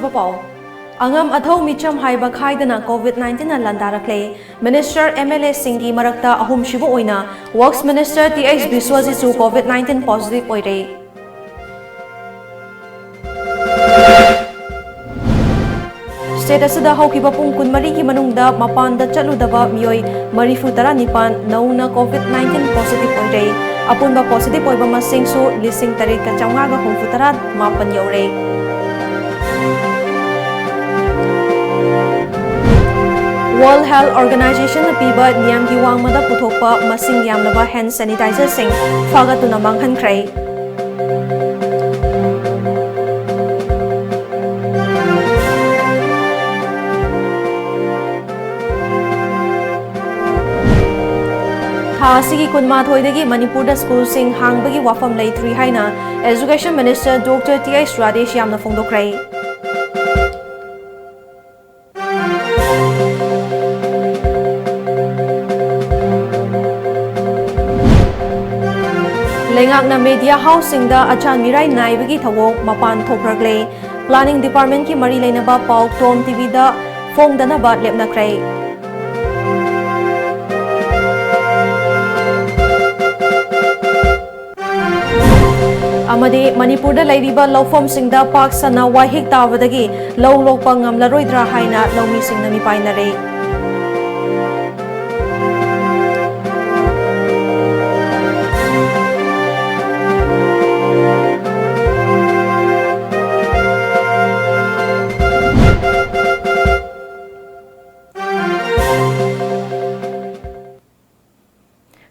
Pao. Angam athau micham haiba khaidana COVID-19 na landarakle. Minister MLA Singi Marakta ahum shibu oina. Works Minister TH Biswajisu COVID-19 positive oire. State asida haukiba pung kunmari ki manungda mapanda chaludaba miyoy marifutara nipan nauna COVID-19 positive oire. Apunba positive oiba masingsu lising tarit ka chaungaga humfutara mapan yaure. World Health Organization na piba niyam ki wangmada puthokpa masing yamlaba hand sanitizer sing fagatuna manghankhrai. Asigi kunma thoidagi Manipur school sing hangbagi wafam leithri haina Education Minister Dr. T.S. Radesh yamna phongdokrai. Lengakna media housing da achan mirai naibagi thawok mapan thokragle. Planning Department ki mari leinaba pau TOMTV da phongdana ba lepnakrai. Amadi Manipur da lairiba lawfam singda pak sana wahik tawadagi law lokpa ngamlaroidra haina lawmi singna mipainare.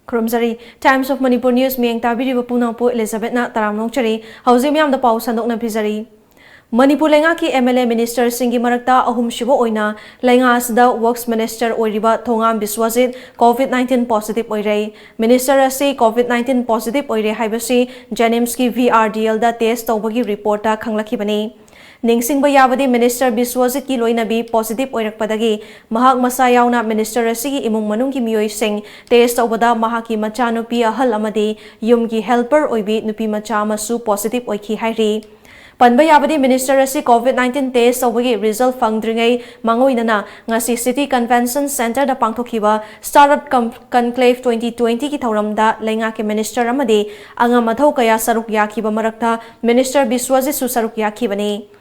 Krumzari Times of Manipur News miyang tabiri punang po Elizabeth na taramnong chari hausim yam da pau sandok na pizari. Manipur lenga ki MLA Minister Singi Marakta ahum shibo oina lenga asda Works Minister oiriba Thongam Biswajit COVID-19 positive oire. Minister asi COVID-19 positive oire haibasi Janims ki VRDL da test tawbagi report ta khanglaki bani. Ningsing bayabadi Minister Biswajit ki loinabi positive oirakpadagi mahak masa yauna Minister asigi imung manung ki miyoy sing test tawbada mahaki macha nupi ahal amadi yum ki helper oibi nupi macha masu positive oiki hairi. Panbayabadi Minister asi COVID-19 test tawbagi result fangdringai mangoinana ngasi City Convention Center da pangthokiba Startup Conclave 2020 ki thauramda lenga ki Minister amadi anga mathau kaya saruk yakiba marakta Minister Biswajit su saruk yakibani.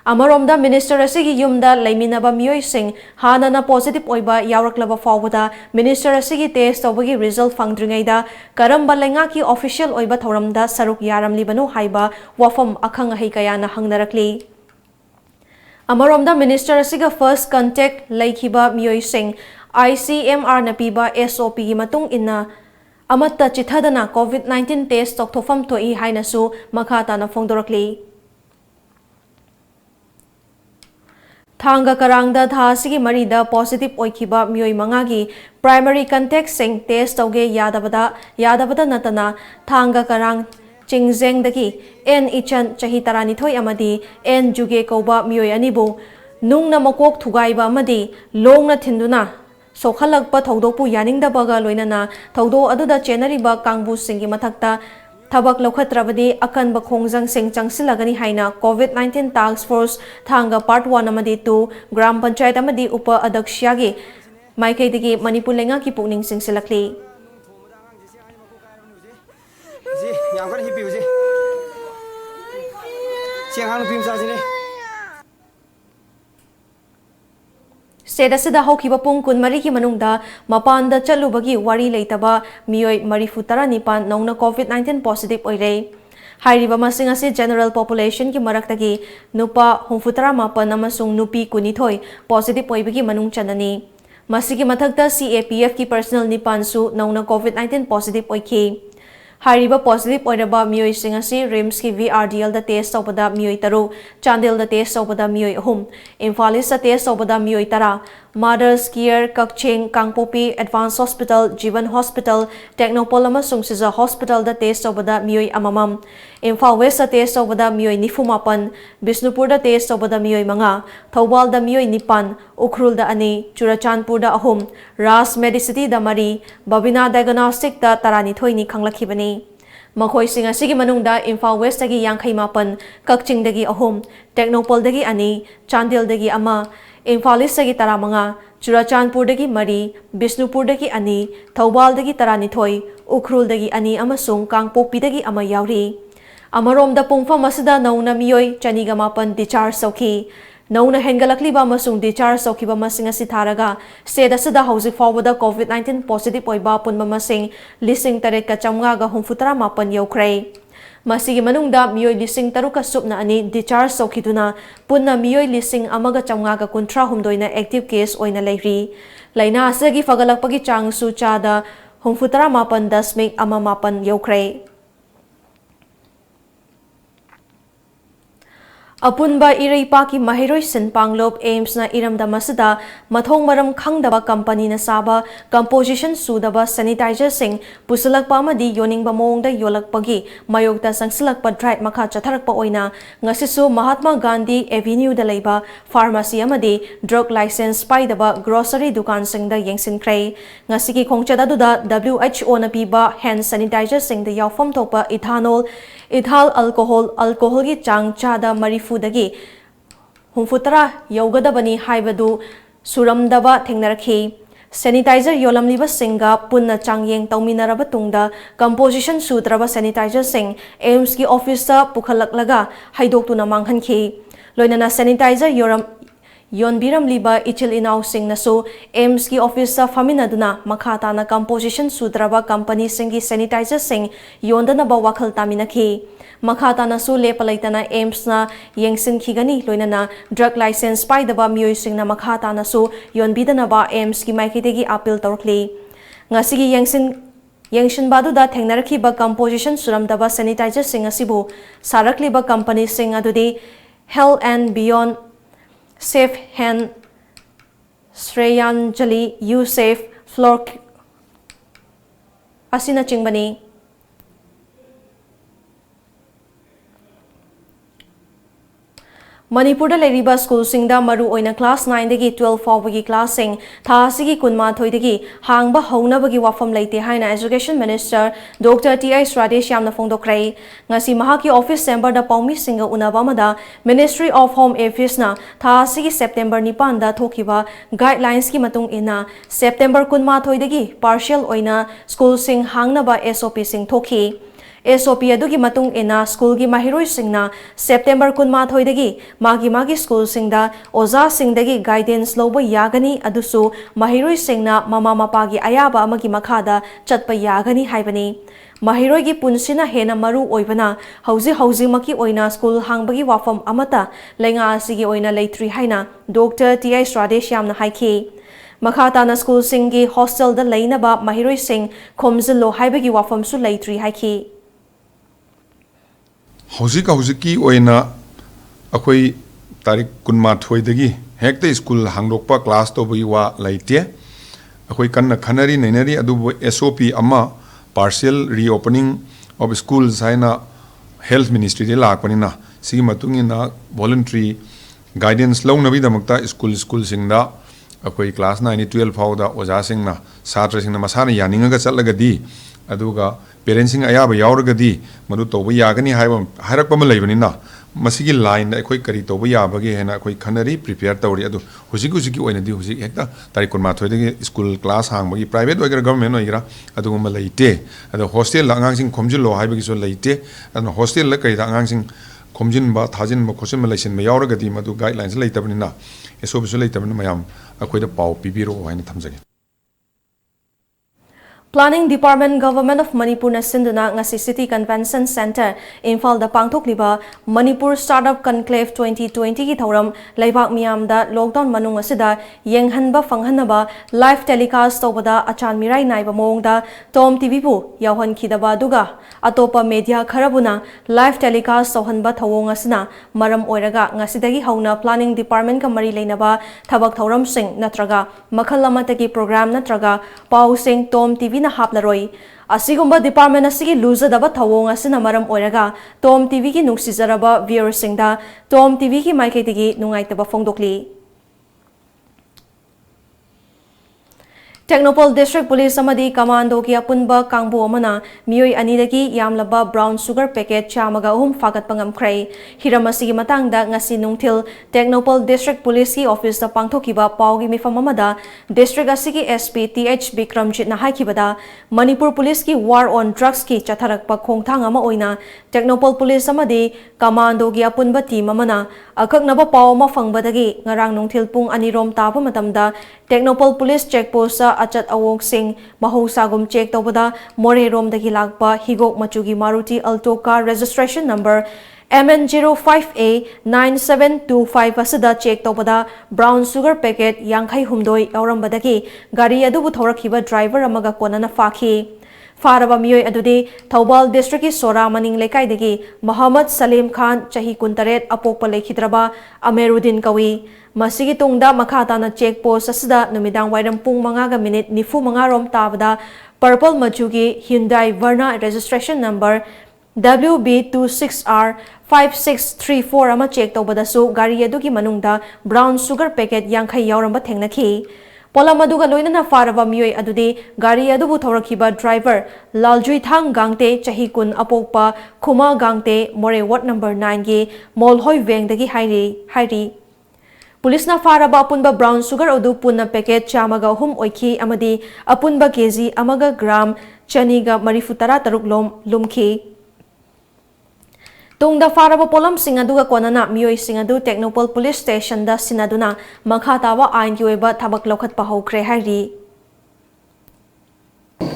Amaromda Minister asigi yumda laiminaba miyoy sing hana na positive oiba yawraklaba fawada Minister asigi test tawbagi result fangdringaida karamba lenga ki official oiba thoramda saruk yaramlibanu haiba wafam akhang ahai kaya na hangnarakli. Amaromda Minister asiga first contact laikhiba miyoy sing ICMR na piba SOP gi matung inna amatta chithadana COVID-19 test tokthofam toi haina su makhata na phongdorakli. Thanga karangda thasigi marida positive oikiba miyoy mangagi primary contact sing test tawge yadabada natana thanga karang chingjeng dagi N ichan chahi tarani thoi amadi N juge koba miyoy anibu nungna makok thugaiba amadi longna thinduna sokhalakpa thodokpu yaningdabaga loinana thodo aduda chenariba kangbu singi mathakta Tabak Lokhatrabadi akan bakhongjang sing changsilagani haina COVID-19 Task Force Thanga Part 1 amadi 2 Gram Panchayat amadi Upa Adakshyagi Maikaidagi Manipur lenga ki pukning singsilakli. State asida haukiba pung kunmari ki manungda mapanda chalubagi wari leitaba miyoy marifutara nipan nauna COVID-19 positive oire. Hairiba masing asi general population ki maraktagi nupa humfutara mapan amasung nupi kunithoi positive oibagi manung chanani. Masigi mathagta CAPF ki personal nipan su nauna COVID-19 positive oiki. Hariba positive oiraba miyoy singasi RIMS ki VRDL da test tawbada miyoy taru, Chandel da test tawbada miyoy ahum, Imphalis da test tawbada miyoy tara, Mothers Care Kakching Kangpopi Advanced Hospital, Jiban Hospital, Technopol amasung Siza Hospital da test tawbada miyoy amamam, Imphal West da test tawbada miyoy nifumapan, Bisnupur da test tawbada miyoy mga, Thawbal da miyoy nipan, Ukhrul da ani, Churachandpur da ahum, Ras Medicity da mari, Babina Diagnostic da taranithoy ni khanglakibani. ꯃꯈꯣꯏꯁꯤꯡ ꯑꯁꯤꯒꯤ ꯃꯅꯨꯡꯗ ꯏꯝꯐꯥꯜ ꯋꯦꯁꯇꯒꯤ 58, ꯀꯛꯆꯤꯡꯗꯒꯤ 3, ꯇꯦꯛꯅꯧꯄꯜꯗꯒꯤ 2, ꯆꯥꯟꯗꯦꯜꯗꯒꯤ 1, ꯏꯝꯐꯥꯜ ꯏꯁꯇꯒꯤ 15, ꯆꯨꯔꯥꯆꯥꯟꯄꯨꯔꯗꯒꯤ 3, ꯕꯤꯁꯅꯨꯄꯨꯔꯗꯒꯤ 2, ꯊꯧꯕꯥꯜꯗꯒꯤ 12, ꯎꯈ꯭ꯔꯨꯜꯗꯒꯤ 2 ꯑꯃꯁꯨꯡ ꯀꯥꯡꯄꯣꯛꯄꯤꯗꯒꯤ 1 ꯌꯥꯎꯔꯤ꯫ ꯑꯃꯔꯣꯝꯗ ꯄꯨꯡꯐꯝ ꯑꯁꯤꯗ ꯅꯧꯅ ꯃꯤꯑꯣꯏ 208 discharge ꯇꯧꯈꯤ꯫ ꯅꯧꯅ ꯍꯦꯟꯒꯠꯂꯛꯂꯤꯕ ꯑꯃꯁꯨꯡ ꯗꯤꯆꯥꯔꯖ ꯇꯧꯈꯤꯕ ꯃꯁꯤꯡ ꯑꯁꯤ ꯊꯥꯔꯒ ꯁ꯭ꯇꯦꯠ ꯑꯁꯤꯗ ꯍꯧꯖꯤꯛ ꯐꯥꯎꯕꯗ ꯀꯣꯚꯤꯗ-19 ꯄꯣꯖꯤꯇꯤꯚ ꯑꯣꯏꯕ ꯑꯄꯨꯟꯕ ꯃꯁꯤꯡ 8,967 ꯌꯧꯈ꯭ꯔꯦ꯫ ꯃꯁꯤꯒꯤ ꯃꯅꯨꯡꯗ ꯃꯤꯑꯣꯏ 3,000 ꯗꯤꯆꯥꯔꯖ ꯇꯧꯈꯤꯗꯨꯅ ꯄꯨꯟꯅ ꯃꯤꯑꯣꯏ 1,938ꯅ ꯑꯦꯛꯇꯤꯚ ꯀꯦꯁ ꯑꯣꯏꯅ ꯂꯩꯔꯤ꯫ ꯂꯩꯅꯥ ꯑꯁꯤꯒꯤ ꯐꯒꯠꯂꯛꯄꯒꯤ ꯆꯥꯡꯁꯨ ꯆꯥꯗ 68.17 ꯌꯧꯈ꯭ꯔꯦ꯫ ꯑꯄꯨꯟꯕ ꯏꯔꯩꯄꯥꯛꯀꯤ ꯃꯍꯩꯔꯣꯏ ꯁꯤꯟꯄꯥꯡꯂꯨꯞ ꯑꯦꯝꯁꯅ ꯏꯔꯝꯗꯝ ꯑꯁꯤꯗ ꯃꯊꯣꯡ ꯃꯔꯝ ꯈꯪꯗꯕ ꯀꯝꯄꯅꯤꯅ ꯁꯥꯕ ꯀꯝꯄꯣꯖꯤꯁꯟ ꯁꯨꯗꯕ ꯁꯦꯅꯤꯇꯥꯏꯖꯔꯁꯤꯡ ꯄꯨꯁꯤꯜꯂꯛꯄ ꯑꯃꯗꯤ ꯌꯣꯟꯅꯤꯡꯕ ꯃꯑꯣꯡꯗ ꯌꯣꯜꯂꯛꯄꯒꯤ ꯃꯥꯌꯣꯛꯇ ꯆꯪꯁꯤꯜꯂꯛꯄ ꯗ꯭ꯔꯥꯏꯕ ꯃꯈꯥ ꯆꯠꯊꯔꯛꯄ ꯑꯣꯏꯅ ꯉꯁꯤꯁꯨ ꯃꯍꯥꯠꯃꯥ ꯒꯥꯟꯙꯤ ꯑꯦꯚꯤꯅ꯭ꯌꯨꯗ ꯂꯩꯕ ꯐꯥꯔꯃꯥꯁꯤ ꯑꯃꯗꯤ ꯗ꯭ꯔꯒ ꯂꯥꯏꯁꯦꯟꯁ ꯄꯥꯏꯗꯕ ꯒ꯭ꯔꯣꯁꯔꯤ ꯗꯨꯀꯥꯟꯁꯤꯡꯗ ꯌꯦꯡꯁꯤꯟꯈ꯭ꯔꯦ꯫ ꯉꯁꯤꯒꯤ ꯈꯣꯡꯆꯠ ꯑꯗꯨꯗ WHOꯅ ꯄꯤꯕ ꯍꯦꯟꯗ ꯁꯦꯅꯤꯇꯥꯏꯖꯔꯁꯤꯡꯗ ꯌꯥꯎꯐꯝ ꯊꯣꯛꯄ ꯏꯊꯥꯜ ꯑꯜꯀꯣꯍꯣꯜꯒꯤ ꯆꯥꯡ ꯆꯥꯗ 40ꯗꯒꯤ 60 ꯌꯧꯒꯗꯕꯅꯤ ꯍꯥꯏꯕꯗꯨ ꯁꯨꯔꯝꯗꯕ ꯊꯦꯡꯅꯔꯛꯈꯤ꯫ ꯁꯦꯅꯤꯇꯥꯏꯖꯔ ꯌꯣꯜꯂꯝꯂꯤꯕꯁꯤꯡꯒ ꯄꯨꯟꯅ ꯆꯥꯡꯌꯦꯡ ꯇꯧꯃꯤꯟꯅꯔꯕ ꯇꯨꯡꯗ ꯀꯝꯄꯣꯖꯤꯁꯟ ꯁꯨꯗ꯭ꯔꯕ ꯁꯦꯅꯤꯇꯥꯏꯖꯔꯁꯤꯡ ꯑꯦꯝꯁꯀꯤ ꯑꯣꯐꯤꯁꯇ ꯄꯨꯈꯠꯂꯛꯂꯒ ꯍꯩꯗꯣꯛꯇꯨꯅ ꯃꯥꯡꯍꯟꯈꯤ꯫ ꯂꯣꯏꯅꯅ ꯁꯦꯅꯤꯇꯥꯏꯖꯔ ꯌꯣꯟꯕꯤꯔꯝꯂꯤꯕ ꯏꯆꯤꯜ ꯏꯅꯥꯎꯁꯤꯡꯅꯁꯨ ꯑꯦꯝꯁꯀꯤ ꯑꯣꯐꯤꯁꯇ ꯐꯝꯃꯤꯟꯅꯗꯨꯅ ꯃꯈꯥ ꯇꯥꯅ ꯀꯝꯄꯣꯖꯤꯁꯟ ꯁꯨꯗ꯭ꯔꯕ ꯀꯝꯄꯅꯤꯁꯤꯡꯒꯤ ꯁꯦꯅꯤꯇꯥꯏꯖꯔꯁꯤꯡ ꯌꯣꯟꯗꯅꯕ ꯋꯥꯈꯜ ꯇꯥꯃꯤꯟꯅꯈꯤ꯫ ꯃꯈꯥ ꯇꯥꯅꯁꯨ ꯂꯦꯞꯄ ꯂꯩꯇꯅ ꯑꯦꯝꯁꯅ ꯌꯦꯡꯁꯤꯟꯈꯤꯒꯅꯤ꯫ ꯂꯣꯏꯅꯅ ꯗ꯭ꯔꯒ ꯂꯥꯏꯁꯦꯟꯁ ꯄꯥꯏꯗꯕ ꯃꯤꯑꯣꯏꯁꯤꯡꯅ ꯃꯈꯥ ꯇꯥꯅꯁꯨ ꯌꯣꯟꯕꯤꯗꯅꯕ ꯑꯦꯝꯁꯀꯤ ꯃꯥꯏꯀꯩꯗꯒꯤ ꯑꯄꯤꯜ ꯇꯧꯔꯛꯂꯤ꯫ ꯉꯁꯤꯒꯤ ꯌꯦꯡꯁꯤꯟꯕ ꯑꯗꯨꯗ ꯊꯦꯡꯅꯔꯛꯈꯤꯕ ꯀꯝꯄꯣꯖꯤꯁꯟ ꯁꯨꯔꯝꯗꯕ ꯁꯦꯅꯤꯇꯥꯏꯖꯔꯁꯤꯡ ꯑꯁꯤꯕꯨ ꯁꯥꯔꯛꯂꯤꯕ ꯀꯝꯄꯅꯤꯁꯤꯡ ꯑꯗꯨꯗꯤ ꯍꯦꯜꯊ ꯑꯦꯟꯗ ꯕꯤꯌꯣꯟꯗ, ꯁꯦꯐ ꯍꯦꯟꯗ, ꯁ꯭ꯔꯦꯌꯥꯟꯖꯂꯤ, ꯌꯨꯁꯦꯐ, ꯐ꯭ꯂꯣꯔ ꯑꯁꯤꯅꯆꯤꯡꯕꯅꯤ꯫ ꯃꯅꯤꯄꯨꯔꯗ ꯂꯩꯔꯤꯕ ꯁ꯭ꯀꯨꯜꯁꯤꯡꯗ ꯃꯔꯨꯑꯣꯏꯅ ꯀ꯭ꯂꯥꯁ 9ꯗꯒꯤ 12 ꯐꯥꯎꯕꯒꯤ ꯀ꯭ꯂꯥꯁꯁꯤꯡ ꯊꯥ ꯑꯁꯤꯒꯤ 18ꯗꯒꯤ ꯍꯥꯡꯕ ꯍꯧꯅꯕꯒꯤ ꯋꯥꯐꯝ ꯂꯩꯇꯦ ꯍꯥꯏꯅ ꯑꯦꯖꯨꯀꯦꯁꯟ ꯃꯤꯅꯤꯁꯇꯔ ꯗꯣꯛꯇꯔ ꯇꯤ.ꯑꯥꯏ. ꯁ꯭ꯔꯥꯗꯦꯁ꯭ꯌꯥꯝꯅ ꯐꯣꯡꯗꯣꯛꯈ꯭ꯔꯦ꯫ ꯉꯁꯤ ꯃꯍꯥꯛꯀꯤ ꯑꯣꯐꯤꯁ ꯆꯦꯝꯕꯔꯗ ꯄꯥꯎꯃꯤꯁꯤꯡꯒ ꯎꯅꯕ ꯑꯃꯗ ꯃꯤꯅꯤꯁꯇ꯭ꯔꯤ ꯑꯣꯐ ꯍꯣꯝ ꯑꯦꯐꯤꯌꯔꯁꯅ ꯊꯥ ꯑꯁꯤꯒꯤ ꯁꯦꯞꯇꯦꯝꯕꯔ 9ꯗ ꯊꯣꯛꯈꯤꯕ ꯒꯥꯏꯗꯂꯥꯏꯟꯁꯀꯤ ꯃꯇꯨꯡ ꯏꯟꯅ ꯁꯦꯞꯇꯦꯝꯕꯔ 18ꯗꯒꯤ ꯄꯥꯔꯁꯤꯌꯦꯜ ꯑꯣꯏꯅ ꯁ꯭ꯀꯨꯜꯁꯤꯡ ꯍꯥꯡꯅꯕ SOPꯁꯤꯡ ꯊꯣꯛꯈꯤ꯫ SOP ꯑꯗꯨꯒꯤ ꯃꯇꯨꯡ ꯏꯟꯅ ꯁ꯭ꯀꯨꯜꯒꯤ ꯃꯍꯩꯔꯣꯏꯁꯤꯡꯅ ꯁꯦꯞꯇꯦꯝꯕꯔ 18ꯗꯒꯤ ꯃꯥꯒꯤ ꯁ꯭ꯀꯨꯜꯁꯤꯡꯗ ꯑꯣꯖꯥꯁꯤꯡꯗꯒꯤ ꯒꯥꯏꯗꯦꯟꯁ ꯂꯧꯕ ꯌꯥꯒꯅꯤ, ꯑꯗꯨꯁꯨ ꯃꯍꯩꯔꯣꯏꯁꯤꯡꯅ ꯃꯃꯥ ꯃꯄꯥꯒꯤ ꯑꯌꯥꯕ ꯑꯃꯒꯤ ꯃꯈꯥꯗ ꯆꯠꯄ ꯌꯥꯒꯅꯤ ꯍꯥꯏꯕꯅꯤ꯫ ꯃꯍꯩꯔꯣꯏꯒꯤ ꯄꯨꯟꯁꯤꯅ ꯍꯦꯟꯅ ꯃꯔꯨ ꯑꯣꯏꯕꯅ ꯍꯧꯖꯤꯛꯃꯛꯀꯤ ꯑꯣꯏꯅ ꯁ꯭ꯀꯨꯜ ꯍꯥꯡꯕꯒꯤ ꯋꯥꯐꯝ ꯑꯃꯠꯇ ꯂꯩꯉꯥꯛ ꯑꯁꯤꯒꯤ ꯑꯣꯏꯅ ꯂꯩꯇ꯭ꯔꯤ ꯍꯥꯏꯅ ꯗꯣꯛꯇꯔ ꯇꯤ.ꯑꯥꯏ. ꯁ꯭ꯔꯥꯗꯦꯁ꯭ꯌꯥꯝꯅ ꯍꯥꯏꯈꯤ꯫ ꯃꯈꯥ ꯇꯥꯅ ꯁ꯭ꯀꯨꯜꯁꯤꯡꯒꯤ ꯍꯣꯁꯇꯦꯜꯗ ꯂꯩꯅꯕ ꯃꯍꯩꯔꯣꯏꯁꯤꯡ ꯈꯣꯝꯖꯤꯜꯂꯣ ꯍꯥꯏꯕꯒꯤ ꯋꯥꯐꯝꯁꯨ ꯂꯩꯇ꯭ꯔꯤ ꯍꯥꯏꯈꯤ꯫ ꯍꯧꯖꯤꯛꯀꯤ ꯑꯣꯏꯅ ꯑꯩꯈꯣꯏ तारीख 12 हेक्टे स्कूल हांगदोकपा क्लास तौबगी वा लेते अखोई कन्ना खनरी नैनरी अदुबो SOP अमा पार्शियल रीओपनिंग ऑफ स्कूल्स हाइना हेल्थ मिनिस्ट्री दे लाकपनिना सिगी मतुंगिना वॉलंटरी गाइडेंस लौनबीदमक्ता स्कूल सिंगदा अखोई क्लास 9 12 फाउदा ओजा सिंगना छात्र सिंगना मसाना यानिंगगा चलगदी अदुगा पेरेंट्सिंग अयाबा यावरगदी मदु तौबा यागनी हायरकपमा लैबनिना मसीगी लाइन अखोई करी तौबा याबगे हेना अखोई खनरी प्रिपेयर तौरी अदु हुजिकी ओइनदी हुजिक हेक्ता तारीख 12 दगी स्कूल क्लास हांगबगी प्राइवेट ओइगरा गवर्नमेंट ओइगरा अदुगुमा लैते अदु हॉस्टेल आंगांसिंग खोमजिलो हाइबगिसो लैते अदु हॉस्टेल ला करिदा आंगांसिंग खोमजिनबा थाजिनबा खोसिनबा लैसिनबा यावरगदी मदु गाइडलाइंस लैतबनिना एसोबिसो लैतबनिना मयाम अखोइदा पाउ पिबिरो हाइना थमजगे। Planning Department Government of Manipur na sinduna ngasi City Convention Center Imphal da pangthokliba Manipur Startup Conclave 2020 ki thauram leibak miyam da lockdown manung asida yenghanba fanghanaba live telecast tawbada achan mirai naiba mong da TOMTV pu yawhan khidaba duga atopa media kharabuna live telecast tawhanba thawong asina maram oiraga ngasidagi hauna Planning Department ka mari leinaba thabak thauram sing natraga makhal amatagi program natraga pau sing TOMTV na haplaroi asigumba department asigi luzadaba thawong asina maram oiraga TOMTV ki nuksizaraba viewers singda TOMTV ki maikaitigi nungaitaba fongdokli Technopol District Police Amadi Commando ki apunba kangbu amana miyoi anidagi yamlaba brown sugar packet chamaga fagat pangamkrai hiramasi matangda ngasi nungthil Technopol District Police ki office da pangthokiba paugi mifam amada district asigi SP TH Bikramjit na haikibada Manipur Police ki war on drugs ki chatharakpa khongthang ama oina Technopol Police amadi Commando ki apunba team amana akaknaba pau ma fangbadagi ngarang nungthil pung anirom tapa matamda Technopol Police checkpost achat awong sing mahosagum check tawbada more rom dagi lagpa higok machugi Maruti Alto car registration number MN05A9725 asada check tawbada brown sugar packet yangkhai humdoi yaurambadagi gari adubu thorakhiba driver amaga konana fakhi Faraba miyoi adudi Thobal district ki Sora maning lekai dagi Muhammad Salim Khan chahi kuntaret apokpa lekhidraba Ameruddin kawi Masigi tungda makata na check post asida numidang wairam pung mangaga minute nifu mangarom tabada purple machugi Hyundai Verna registration number WB26R5634 ama check tawbada su gari adugi manungda brown sugar packet yangkhai yauramba thengnakhi Polamaduga loina faraba miyoi adudi gari adubu thorakhiba driver Laljui Thang Gangte chahikun apokpa Khuma Gangte More ward number 9 gi Molhoi Wengdagi hairi Police na faraba apunba brown sugar odu punna packet chamaga hum oikhi amadi apunba kg amaga gram chaniga marifutara taruklom lumkhi Tungda faraba polam singaduga konana miyoi singadu Technopol Police Station da sinaduna makhatawa ain ki oiba thabak lokhat pahokre hairi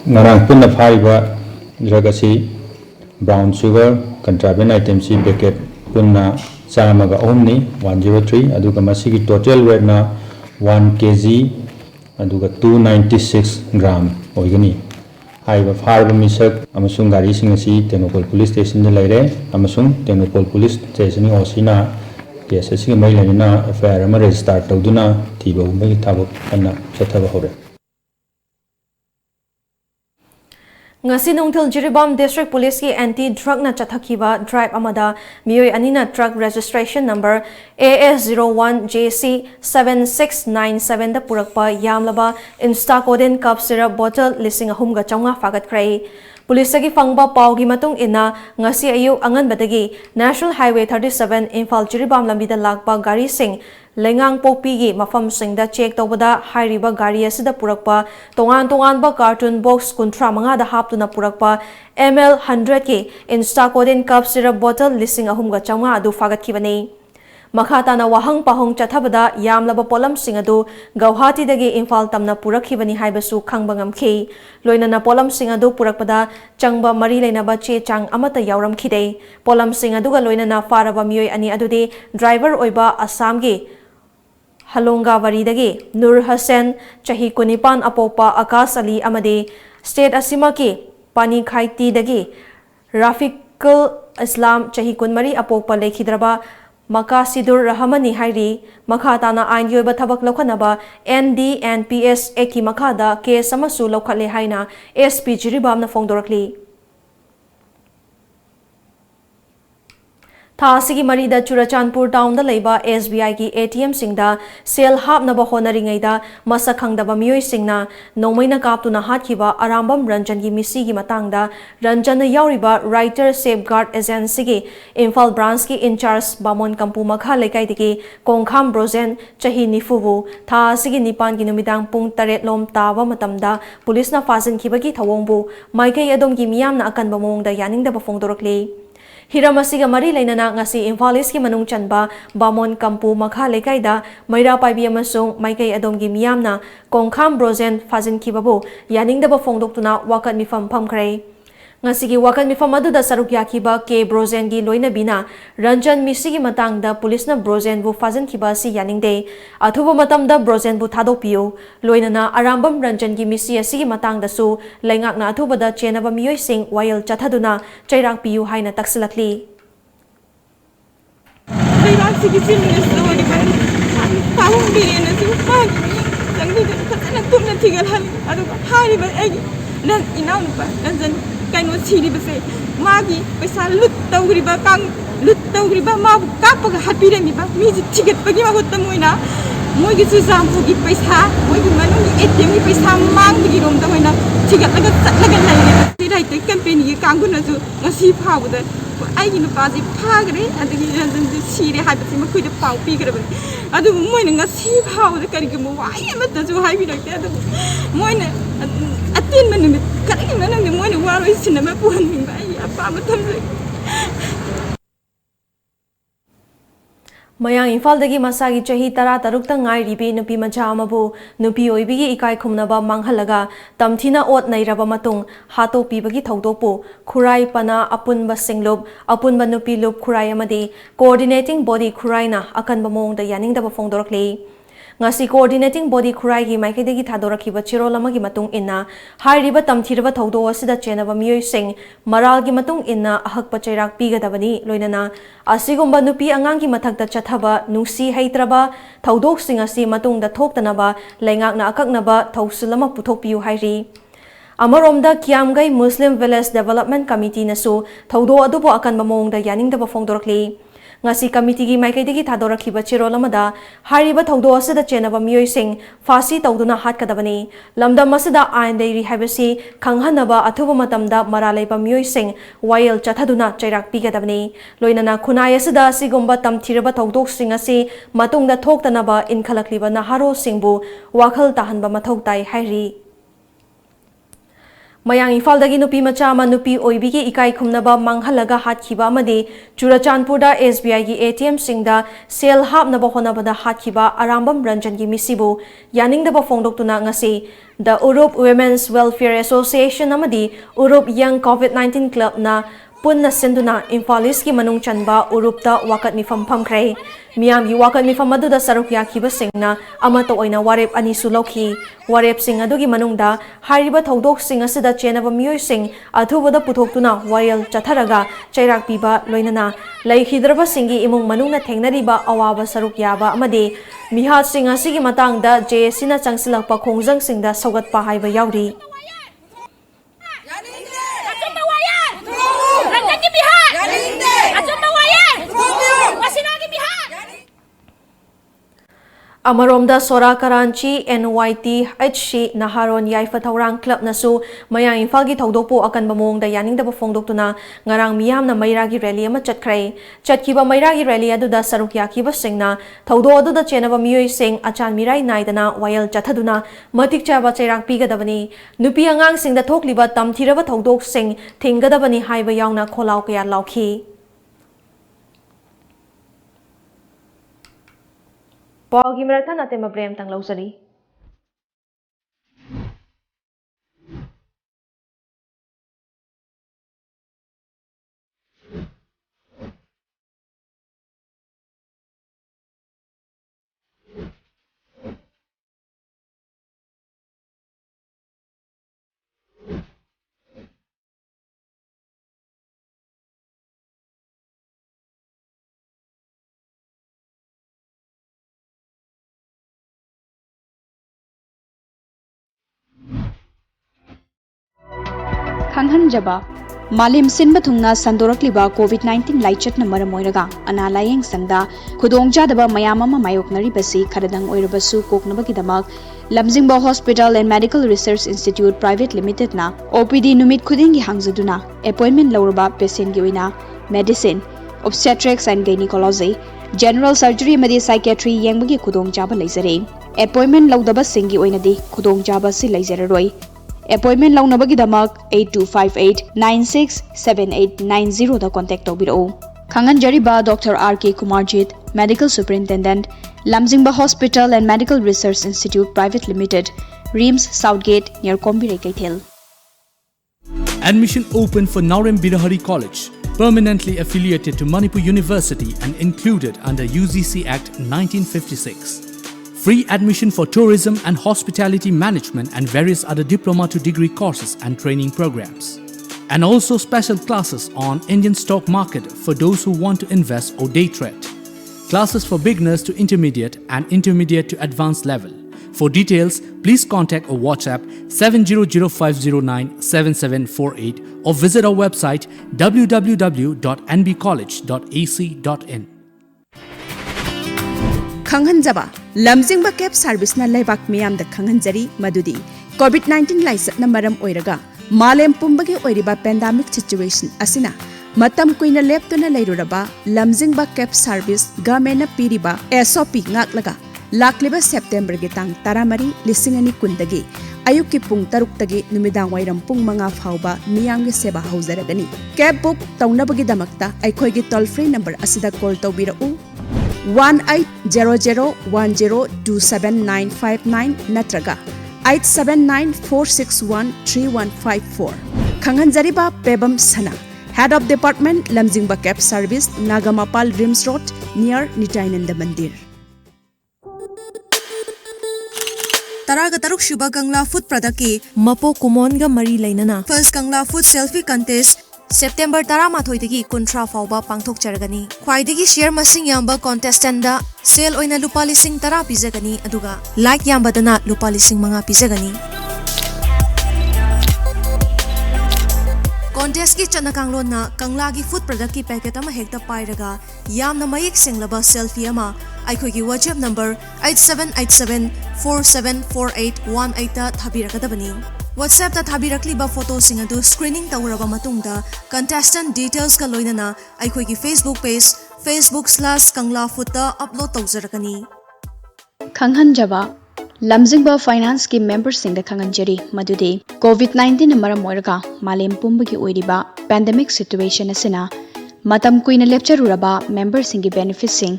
Narang punna phaiba dragasi brown sugar contraband items si packet punna chamaga omni 103 aduga masigi total weight na 1 kg aduga 296 gram oigani Haiba farba misak amasung gari sing asi Technopol Police Station da laire amasung Technopol Police Station ni osina case asi mai lanina FIR ama register tawduna thiba umbai thabak kana chathaba hore Ngasi nungthil Jiribam District Police ki anti-drug na chathakiba drive amada miyoi anina truck registration number AS01JC7697 da purakpa yamlaba Instacoden cup syrup bottle lising ahumga chaunga fagat krai Police ki fangba paugi matung ina ngasi ayuk angan badagi National Highway 37 Imphal Jiribam lambida lagpa gari sing Lengang Pokpi gi mafam singda check tawbada hairiba gari asida purakpa tongan ba carton box kuntra manga da haptuna purakpa ml 100 ki Instacoden cup syrup bottle lising ahumga chaunga adu fagat kibani Makhata na wahang pahong chathabada yamlaba polam singadu Guwahati dagi Imphal tamna purakhibani haibasu khangbangam khi loina na polam singadu purakpada changba mari leinaba che chang amata yauram khide polam singadu ga loina na faraba miyoi ani adudi driver oiba Assam gi Halonga Varidagi Nur Hussain chahi kunipan apopa Akas Ali amadi state asimaki Pani Khaiti dagi Rafiqul Islam chahi kunmari apopa lekhidraba Makasidur Rahmani hairi makhata na ain yoiba thabak lokhanaba NDNPS eki makhada case amasu lokhale haina SP Jiribam na fongdorakli Thasigi Marida Churachandpur town da leiba SBI ki ATM singda sel hapnaba honaringaida masakhangdaba miyoi singna nomaina kaptuna hatkiba Arambam Ranjan gi misi gi matangda Ranjan yauriba Writer Safeguard Agency gi Imphal branch ki incharge Bamon Kampu makha lekai digi Kongkham Brozen chahi nifubu thasigi nipan gi numidang pung 8 lom tawa matamda police na fazin khibagi thawongbu maikai adom gi miyamna akanba mongda yaningda ba fongdorakli Hiramasiga mari lainana ngasi Imphal East ki manung chanba Bamon Kampu makha lekaida maira paibi amasung maikai adomgi miyamna Kongkham Brozen fazin kibabu yaningdaba fongdoktuna wakat mifam phamkrai Ngasigi wakat mifam aduda saruk yakiba K Brozen gi loina bina Ranjan misigi matangda police na Brozen bu fazin kiba si yaningde athuba matamda Brozen bu thadokpiu loinana Arambam Ranjan gi misi asigi matangda su laingakna athubada chenaba miyoi sing wayal chathaduna chairak piu haina taksilakli Kaino chiri base magi paisa lut tawriba mabu kapaga hapire mi ba mi ticket pagi ma hotta moina मोगी चुजामपुगी पैसा मोगी मनुंगी ATM की पैसा मांगबगी रोमदा होइना थिगतलगा चटलगा लाइरे right company की कांगुनजु ngasi फावदा आइगी नुपाजी फागरे अदगी Ranjan सिरे हाइबति मखुइद पाउ पिगरबे अदु Moina ngasi फावदा करिगे मो वाइ अमतजु हाइबिरक्ते अदु मोइना अतिन मनुमि करिगे मनुमि मोइना वारोइ सिनमा पुहनमिंबा आई अपा मतम Mayang Imphaldagi masagi chahi tara tarukta ngairibi nupi macha amabu nupi oibigi ikai khumnaba manghalaga tamthina ot nairaba matung hato pibagi thodokpu khurai pana apunba singlub apunba nupi lub khurai amadi coordinating body khuraina akanba mongda yaningdaba phongdorakli ngasi coordinating body khurai gi maikadegi thadorakhiba chirol amagi matung inna hairiba tamthiraba thodo asida chenaba miyoi sing maral gi matung inna ahakpa chairak pigadabani loinana asigumba nupi angang gi mathakta chathaba nungsi heitraba thodok sing asi matungda thoktanaba laingakna akaknaba thausulama puthokpiu hairi Amaromda Kiamgai Muslim Village Development Committee nasu thodo adubo akanba mongda yaningdaba phongdorakli ngasi committee gi maikaidegi thadorakhiba chirol amada hariba thodo asida chenaba miyoi sing fasi tawduna hatkadabani lamdam asida ain leiri habasi khanghanaba athuba matamda maralaiba miyoi sing wail chathaduna chairak pigadabani loinana khunai asida sigomba tamthiraba thodok sing asi matungda thoktanaba inkhalakliba naharo singbu wakhal tahanba mathoktai hairi Mayang Imphaldagi nupi macha ama nupi oibigi ikai khumnaba manghalaga hatkhiba amadi Churachandpurda SBI gi ATM singda sel hapnaba honabada hatkhiba Arambam Ranjan gi misibu yaningdaba phongdoktuna ngasi the Urup Women's Welfare Association amadi Urup Young COVID-19 Club na punna senduna Imphalis ki manung chanba Urupta wakat mifam phamkhrai miyam gi wakat mifam aduda saruk yakhiba singna amato oina warep ani sulokhi warep sing adugi manungda hariba thodok sing asida chenaba miyoi sing athubada puthokuna wayal chatharaga chairak piba loinana laikhidraba singi imung manungna thengnariba awaba saruk yaba amadi mihat sing asigi matangda JSC na changsilakpa khongjang singda sogatpa haiba yauri Amaromda Sora Karanchi NYT HC Naharon Yaifa Thaurang Club nasu Mayang Imphal gi thodokpo akanba mongda yaningdaba phongdoktuna ngarang miyamna mairagi rally ama chatkhrai chatkiba mairagi rally aduda saruk yakhiba singna thodo aduda chenaba miyoi sing achan mirai naidana wayal chathaduna matik chaba chairak pigadabani nupi angang singda thokliba tamthiraba thodok sing thinggadabani haiba yauna kholau kaya laukhi Pagi merata nate mabrem tang lausari. Khanghanjaba Malim Sinba Thungna Sandorakliba COVID-19 Laichatna Maram Oiraga Ana Layeng Sangda Khudongjadaba Mayamama Mayoknari Basi Kharadang Oirabasu Koknabagidamak Lamjingba Hospital and Medical Research Institute Private Limited na OPD Numit Khudingi Hangzaduna Appointment Lauraba Patient Gioina Medicine Obstetrics and Gynecology General Surgery Madi Psychiatry Yangbagi Khudongjaba Laizare Appointment Laudaba Singi Oinadi Khudongjaba Si Laizararoi Appointment launabagi-damak 8258-967890 da contact tawbirao. Khanganjariba Dr. R.K. Kumarjit, Medical Superintendent, Lamjingba Hospital and Medical Research Institute Private Limited, Reams Southgate near Kombire Kaithel. Admission open for Naurem Birahari College, permanently affiliated to Manipur University and included under UGC Act 1956. Free admission for tourism and hospitality management and various other diploma to degree courses and training programs. And also special classes on Indian stock market for those who want to invest or day trade. Classes for beginners to intermediate and intermediate to advanced level. For details, please contact or WhatsApp 700-509-7748 or visit our website www.nbcollege.ac.in. Khanghanjaba lamjingba cab service na leibak miyam da khanganjari madudi COVID-19 laisatna maram oiraga malem pumbagi oiriba pandemic situation asina matam kuina leptuna leiruraba lamjingba cab service government na piriba SOP ngaklaga lakliba September gi tang taramari lisingani kundagi ayuk ki pung taruk tagi numidang wairam pung manga phauba miyam gi seba hauzaragani cab book taunabagi damakta aikhoi gi toll free number asida call tawbira u 1800102795 natraga 8794613154 khanganjariba pebam sana Head of Department Lamjingba Cab Service Nagamapal Rims Road near Nitainanda Mandir Taraga taruk shuba Kangla Food Product ki Mapo Kumonga Mari Lainana First Kangla Food Selfie Contest September 18 kuntra fauba pangthok chargani khwaidagi share masing yamba contestant da sale oina lupa lising tara pizagani aduga like yamba dana lupa lising manga pizagani contest ki chanakanglo na kangla gi food product ki packet ama hekta pairaga yamna mayek senglaba selfie ama aikhoi gi WhatsApp number 8787474818 ta thabiragadabani WhatsApp ta thabirakliba photo singadu screening tawraba matungda contestant details ka loinana aikhoi gi Facebook page facebook/kanglafood ta upload tawjarakani khanghanjaba lamjingba finance ki members sing da khanganjari madudi COVID-19 maram oiraga malem pumbagi oiriba pandemic situation asina matam kuina lepcharuraba members sing gi benefits sing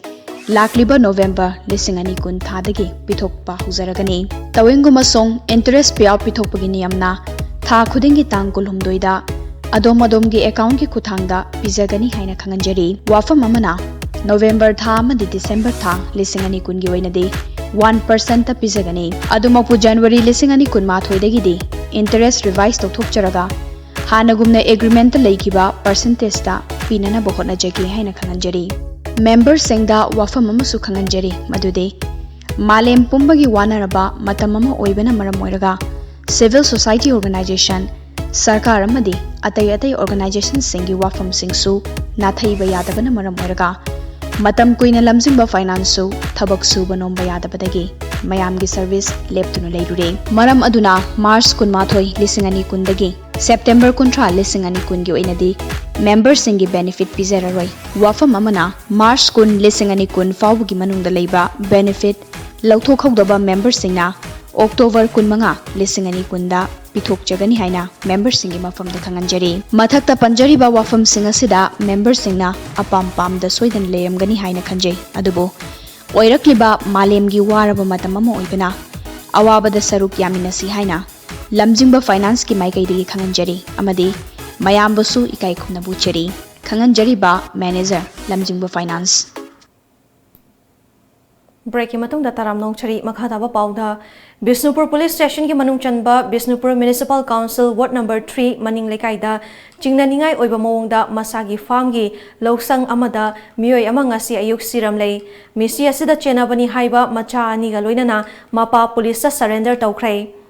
lakliba November lisingani kun thadagi pithokpa huzaragani tawenguma song interest payout pithokpagi niyamna tha khudingi tang kulhumdoida adom gi account ki kuthangda pizagani haina khanganjari wafam amana November tha amadi December tha lisingani kun gi oinadi 1% ta pizagani adumapu January lisingani kun ma thoidagi di interest revise tokthokcharaga hanagumna agreement leikiba percentage ta pinana bohona jagi haina khanganjari member singda wafam amasu khanganjari madude malem pumbagi wanaraba matamama oibana maram oiraga civil society organization sarkar amadi atai organization singi wafam singsu nathaiba yadabana maram oiraga matam kuina lamjingba finance su thabak su banomba yadabadagi mayamgi service leptuna leirure maram aduna March 18 lisingani kundagi September 13 lisingani kungi oinadi member singi benefit pizararoi wafam amana March 10 lisingani kun fawgi manungda leiba benefit lauthokhodaba member singna October 15 lisingani kunda pithok jagani haina member singi mafam da khanganjari mathakta panjari ba wafam singa sida member singna apam pam da soidan leyamgani haina khanjai adubo oirakliba malemgi waraba matamama oibana awabada saruk yaminasi haina lamjingba finance ki maigaidagi khanganjari amadi mayambasu ikai khumnabu cheri khanganjari ba manager lamjingba finance break ki matung da taram nong chari makhada ba pauda Bisnupur Police Station ki manung chanba Bisnupur Municipal Council Ward number 3 maning lekai da chingnaningai oiba mawongda masagi farm gi loksang amada mioi ama ngasi ayuk siram lei misi asida chenabani haiba macha ani ga loinana mapa police surrender tawkrai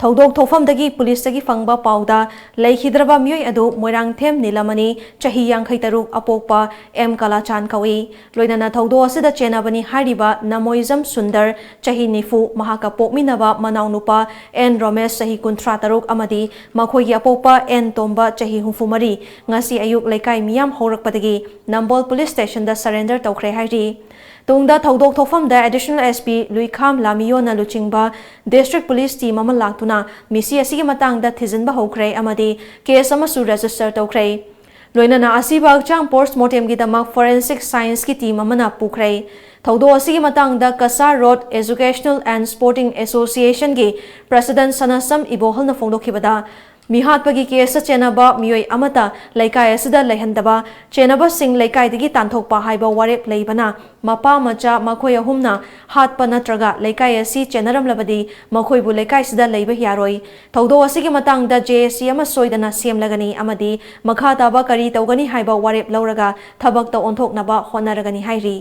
Thodok thofamdagi police tagi fangba pauda leihidraba mioi adu moirang them nilamani chahi yang khaiteruk apokpa M Kalachan kawi loinana thodo asida chenabani hariba namoizam sundar chahi nifu mahaka pokminaba manaunupa N Romesh chahi kuntra taruk amadi makhoigi apokpa N Tomba chahi humfumari ngasi ayuk leikai miyam horakpadagi Nambol Police Station da surrender tawkhre hairi Tungda thodok thofam da additional SP Luikham Lamiyo na luchingba district police team ama laktuna misi asigi matang da thijinba hokre amadi case ama su register tawkre loinana asiba chang postmortem gi dama forensic science ki team ama na pukre thodo asigi matang da Kasar Road Educational and Sporting Association gi president Sanasam Ibohal na phongdokhibada mihatpagi case chenaba mioi amata laikai asida leihandaba chenaba sing laikai digi tanthokpa haiba warep leibana mapa macha makhoi ahumna hatpa natraga laikai asi chenaram labadi makhoi bu laikai sida leiba yaroi thodo asigi matang da JSC ama soidana semlagani amadi makha taba kari tawgani haiba warep lauraga thabak ta onthoknaba honaragani hairi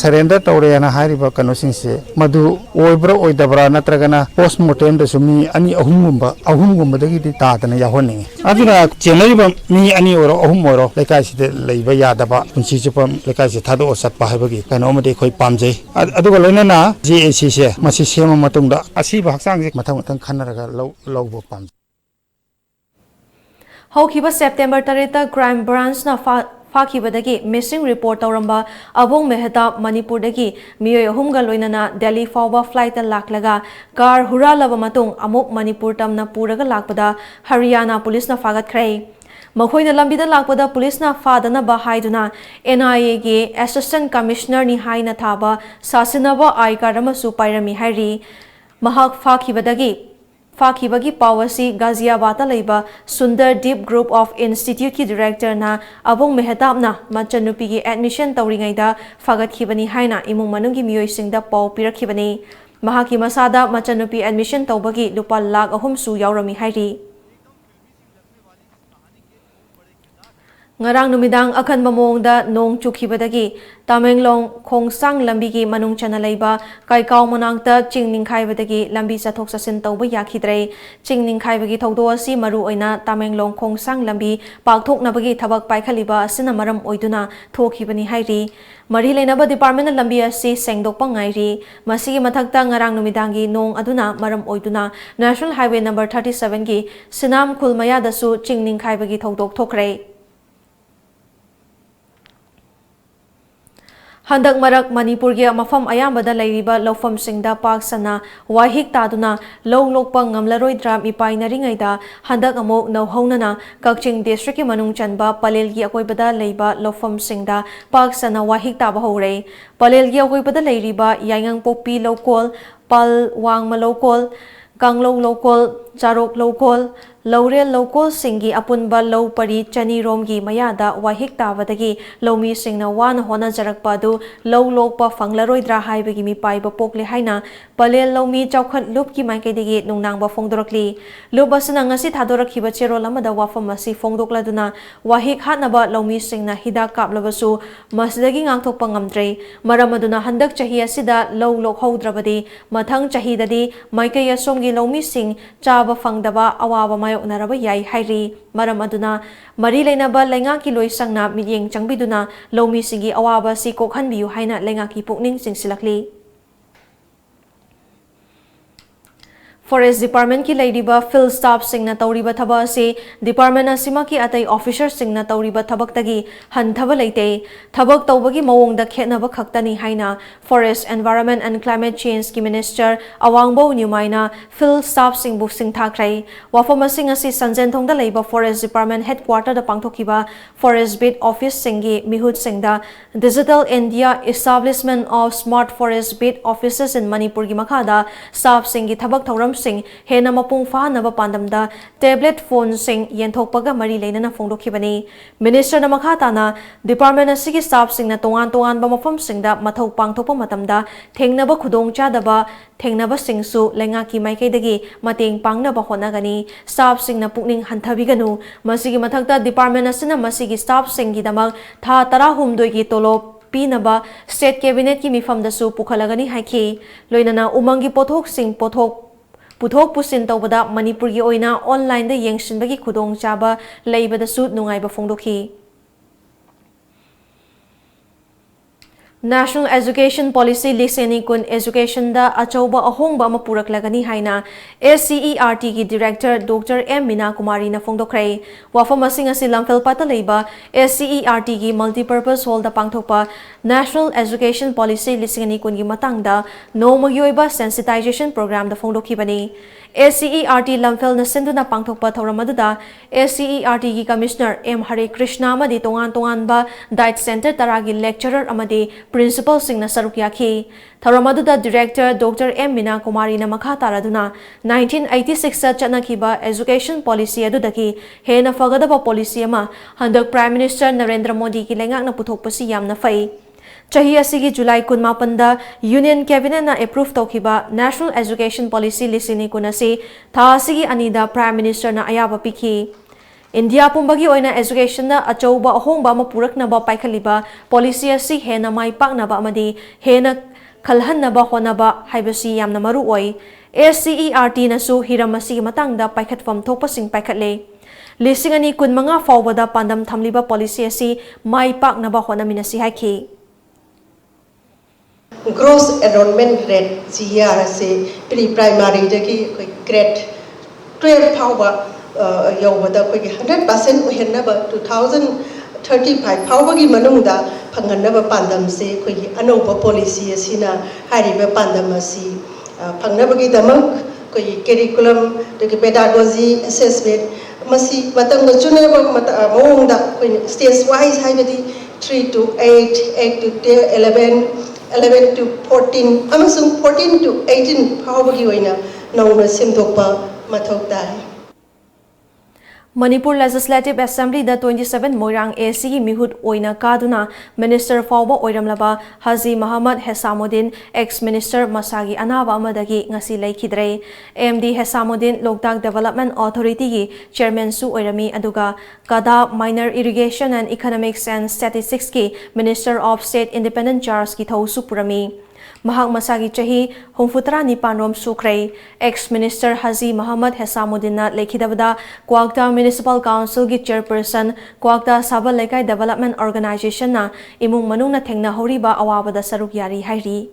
surrender तौरेना हारिबा कनोसिंसे मधु ओइब्रा ओइदब्रा नत्रगना postmortem दसु मी अनि अहुमगुंबदगी तादना याहोनिंगे अदुना चेनरिबा मी अनि ओरो अहुम ओरो लेकाइसिदे लैबा यादबा पुंसी चपम लेकाइसि थादो सत्पा हाइबगी कनोमदे खोइ पामजै अदुगा लोइनाना जेएसी से मसि सेमा मतुंगदा असिबा हक्सांगजे मथंग मथंग खनरगा लौबो पाम हौखिबा सेप्टेम्बर 3 क्राइम ब्रांच ना फाखिबदगी मिसिंग रिपोर्ट तौरंबा अबोंग मेहता मणिपुरदगी मियोय अहुमगा लोइनाना दिल्ली फाउबा फ्लाइट लाक्लगा कार हुरालबा मतुंग अमुक मणिपुर तमना पुरगा लाकपदा हरियाणा पुलिस ना फागतख्रै मखोइना लंबिदा लाकपदा पुलिस ना फादनबा हाइदुना NIA गे असिस्टेंट कमिश्नर नि हाइना थाबा सासिनबा आई कार्ड अमसु पाइरमी हाइरी महाक फाखिबगी पावसी गाजियाबाद लेबा Sunderdeep group of institute की डायरेक्टर ना अबोंग मेहताबना मचनुपी की एडमिशन तौरीगैदा फागतखिबनी हाइना इमुंग मनुंगी मियोइसिंगदा पाव पिरखिबनी महाकी मसादा मचनुपी एडमिशन तौबगी लुपा लाख अहुमसु यावरमी हाइरी ngarang numidang akan mamongda nong chukibadagi Tamenglong Khongsang lambi gi manung chana leiba Kaikau manangta chingning khaibadagi lambi sathok sasin tauba yakhidrei chingning khaibagi thokdo asi maru oina Tamenglong Khongsang lambi pakthok nabagi thabak paikhaliba asina maram oiduna thokibani hairi mari leinaba department lambi asi sengdokpa ngairi masigi mathakta ngarang numidangi nong aduna maram oiduna National Highway number 37 gi Sinam Khulmaya dasu chingning khaibagi thokdok thokrai Handak marak Manipur gi mafam ayambada leiriba lofam singda pak sana wahik taduna low lokpa ngamlaroi dram ipainari ngaida handak amok no honana Kakching district ki manung chanba palel gi akoibada leiba lofam singda pak sana wahik taba hore palel gi akoibada leiriba yaingang popi lokol pal wangma lokol kanglo lokol charok lokol Laurel local singi apunba low pari chani romgi mayada wahik tavadagi lomi singna wan hona jarakpadu low lokpa fanglaroidra haibagi mi paiba pokle haina palel lomi chawkhat lupki maikadigi nungnangba fongdorakli lubasna ngasi thadorakhiba cherol amada wafam asi fongdokladuna wahik hatnaba lomi singna hidak kaplabasu masdagi ngangthokpa ngamdrei maramaduna handak chahi asida low lok haudrabadi mathang chahi dadi maikai asomgi lomi sing chaba fangdaba awaba Naraba yai hairi maram aduna mari leinaba lenga ki loisangna midyeng changbiduna lomi singi awaba si kokhanbiu haina lenga ki pukning singsilakli Forest Department ki leidiba field staff singna tawriba thaba ase department asima ki atai officer singna tawriba thabak tagi hanthaba leite thabak tawbagi mawongda khetnaba khaktani haina Forest Environment and Climate Change ki minister awangbo nyumaina field staff singbu singthakrai wafama sing asi sanjen thongda leiba Forest Department headquarter da pangthokiba Forest Bid Office singi mihut singda Digital India Establishment of Smart Forest Bid Offices in Manipur gi makhada staff singi thabak thauram sing hena mapung fahanaba pandamda tablet phone sing yenthokpaga mari leinana fongdokhibani minister na makhatana department asigi staff sing na tongan ba mafam singda mathau pangthokpa matamda thengnaba khudong chadaba thengnaba singsu lenga ki maikaidagi mateng pangnaba honagani staff sing na pukning hanthabiganu masigi mathakta department asina masigi staff sing gi damak tha 13 gi tolop Pinaba State Cabinet ki mifam dasu pukhalagani haiki loinana umangi pothok sing Puthok pusin tawbada Manipur gi oina online da yengshinbagi khudong chaba leibada su nungaiba fongdokhi National Education Policy Liseni kun education da achauba ahongba ma puraklagani haina SCERT ki director Dr. M Mina Kumari na fongdokrai wafam asing asi lamphel pata leiba SCERT ki multipurpose hall da pangthokpa National Education Policy Liseni kun gi matangda nomayoiba sensitization program da fongdokhibani SCERT lamphel na sinduna pangthokpa thoramadda SCERT ki commissioner M Hare Krishna amadi tongan ba diet center taragi lecturer amadi principal singna sarukyakhi thoramadda director Dr. M Mina Kumari na makha taraduna 1986 sa chanakhiba education policy adudaki hena fagadaba policy ama handak prime minister Narendra Modi ki lengak na puthokpasi yamna fai Chahi asigi July 18 da Union Cabinet na approve tawkhiba National Education Policy lisini kunasi tha asigi anida Prime Minister na ayaba pikhi India pumbagi oina education na achouba ahongba ama puraknaba paikhaliba policy asi hena mai paknaba amadi hena khalhannaba honaba haibasi yamna maru oi SCERT na su hiramasi matangda paikhatfam thokpasing paikhatle lising ani kunmanga fawbada pandam thamliba policy asi mai paknaba honaminasi haiki gross enrollment rate CR se pre-primary dagi grade 12 phawba yawada koi 100% uhenaba 2035 phawbagi manungda phanganaba pandam se koi anoba policy asina hariba pandam asi phangnabagi damak koi curriculum dagi pedagogy assessment masi matangda chuneba mawongda koi stage wise haibadi 3 to 8 8 to 11 to 14 amasung 14 to 18 phawbagi oina nauna simdokpa mathau tai Manipur Legislative Assembly da 27 Moirang AC Mihut Oina Kaduna Minister Fawba Oiramlaba Haji Muhammad Hesamuddin ex-minister Masagi Anaba Amadagi ngasi laikidre MD Hesamuddin Loktak Development Authority gi Chairman Su Oirami aduga Kada Minor Irrigation and Economics and Statistics ki Minister of State Independent Charge ki Thau Supurami Mahak Masagi Chahi Humfutra Nipanrom Sukray ex-minister Haji Muhammad Hesamuddin na Lekhidabada Kwakta Municipal Council gi Chairperson Kwakta Sabal Lekai Development Organization na imung manung na thengna horiba awabada saruk yari hairi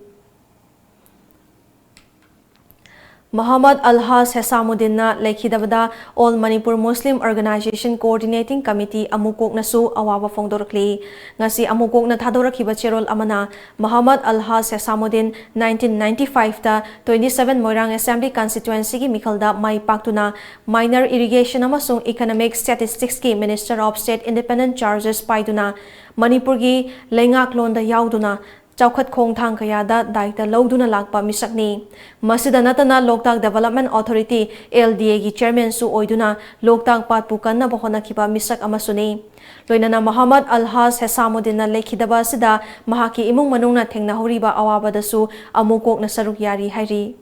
Muhammad Alhas Hesamuddin na Lekhidabada All Manipur Muslim Organization Coordinating Committee amukok nasu awaba fongdorakli ngasi amukok na thadoraki cherol amana Muhammad Alhas Hesamuddin 1995 ta 27 Moirang Assembly Constituency gi mikhalda mai paktuna Minor Irrigation amasung Economic Statistics ki Minister of State Independent Charges paiduna Manipur gi lengak londa yauduna Chaukat Khongthang Kayada Daita Lauduna Lakpa Misakni Masida Natana Loktak Development Authority LDA gi Chairman Su Oiduna Loktak Patpukan na Bohona Kiba Misak Amasuni Loinana Muhammad Alhas Hesamuddin na Lekhidaba sida mahaki imung manung na thengna horiba awabada su amukok na saruk yari hairi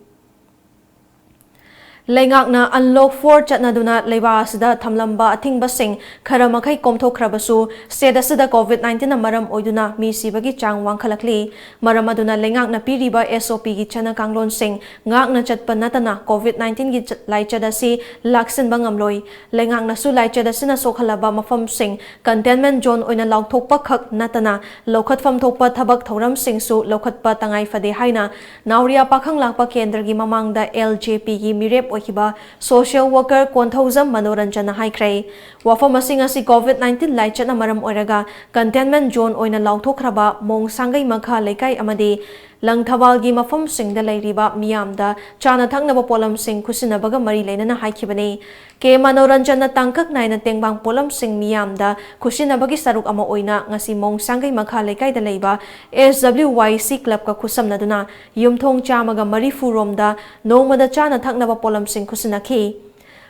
Lengak na unlock 4 chatnaduna leiba asida thamlamba athingba khara makai komthokrabasu state asida COVID-19 na maram oiduna mi sibagi chang wangkhalakli maram aduna lengak na piriba SOP gi chana kanglon ngak na chatpa natana COVID-19 gi laichadasi laksin bangamloi lengak na su laichadasi na sokhalaba mafam containment zone oina laukthokpa khak natana lokhatfam thokpa thabak thoram su lokhatpa tangai fade haina nauria pakhang lakpa kendra gi mamangda LJP gi mirep Kiba social worker Konthauzam Manoranjana Haikray Wafam asing asi COVID-19 laichana maram oiraga containment zone oina lauthokraba mong sangai makha lekai amadi langthawal gi mafam singda leiriba miyamda chana thangnaba polam sing khusinabaga mari leinana haikibani ke Manoranjana tangkak naina tengbang polam sing miyamda khusinabagi saruk ama oina ngasi mong sangai makha lekai da leiba SWYC club ka khusamnaduna yumthong chamaga mari furomda nongmada chana thangnaba polam sing khusinakhi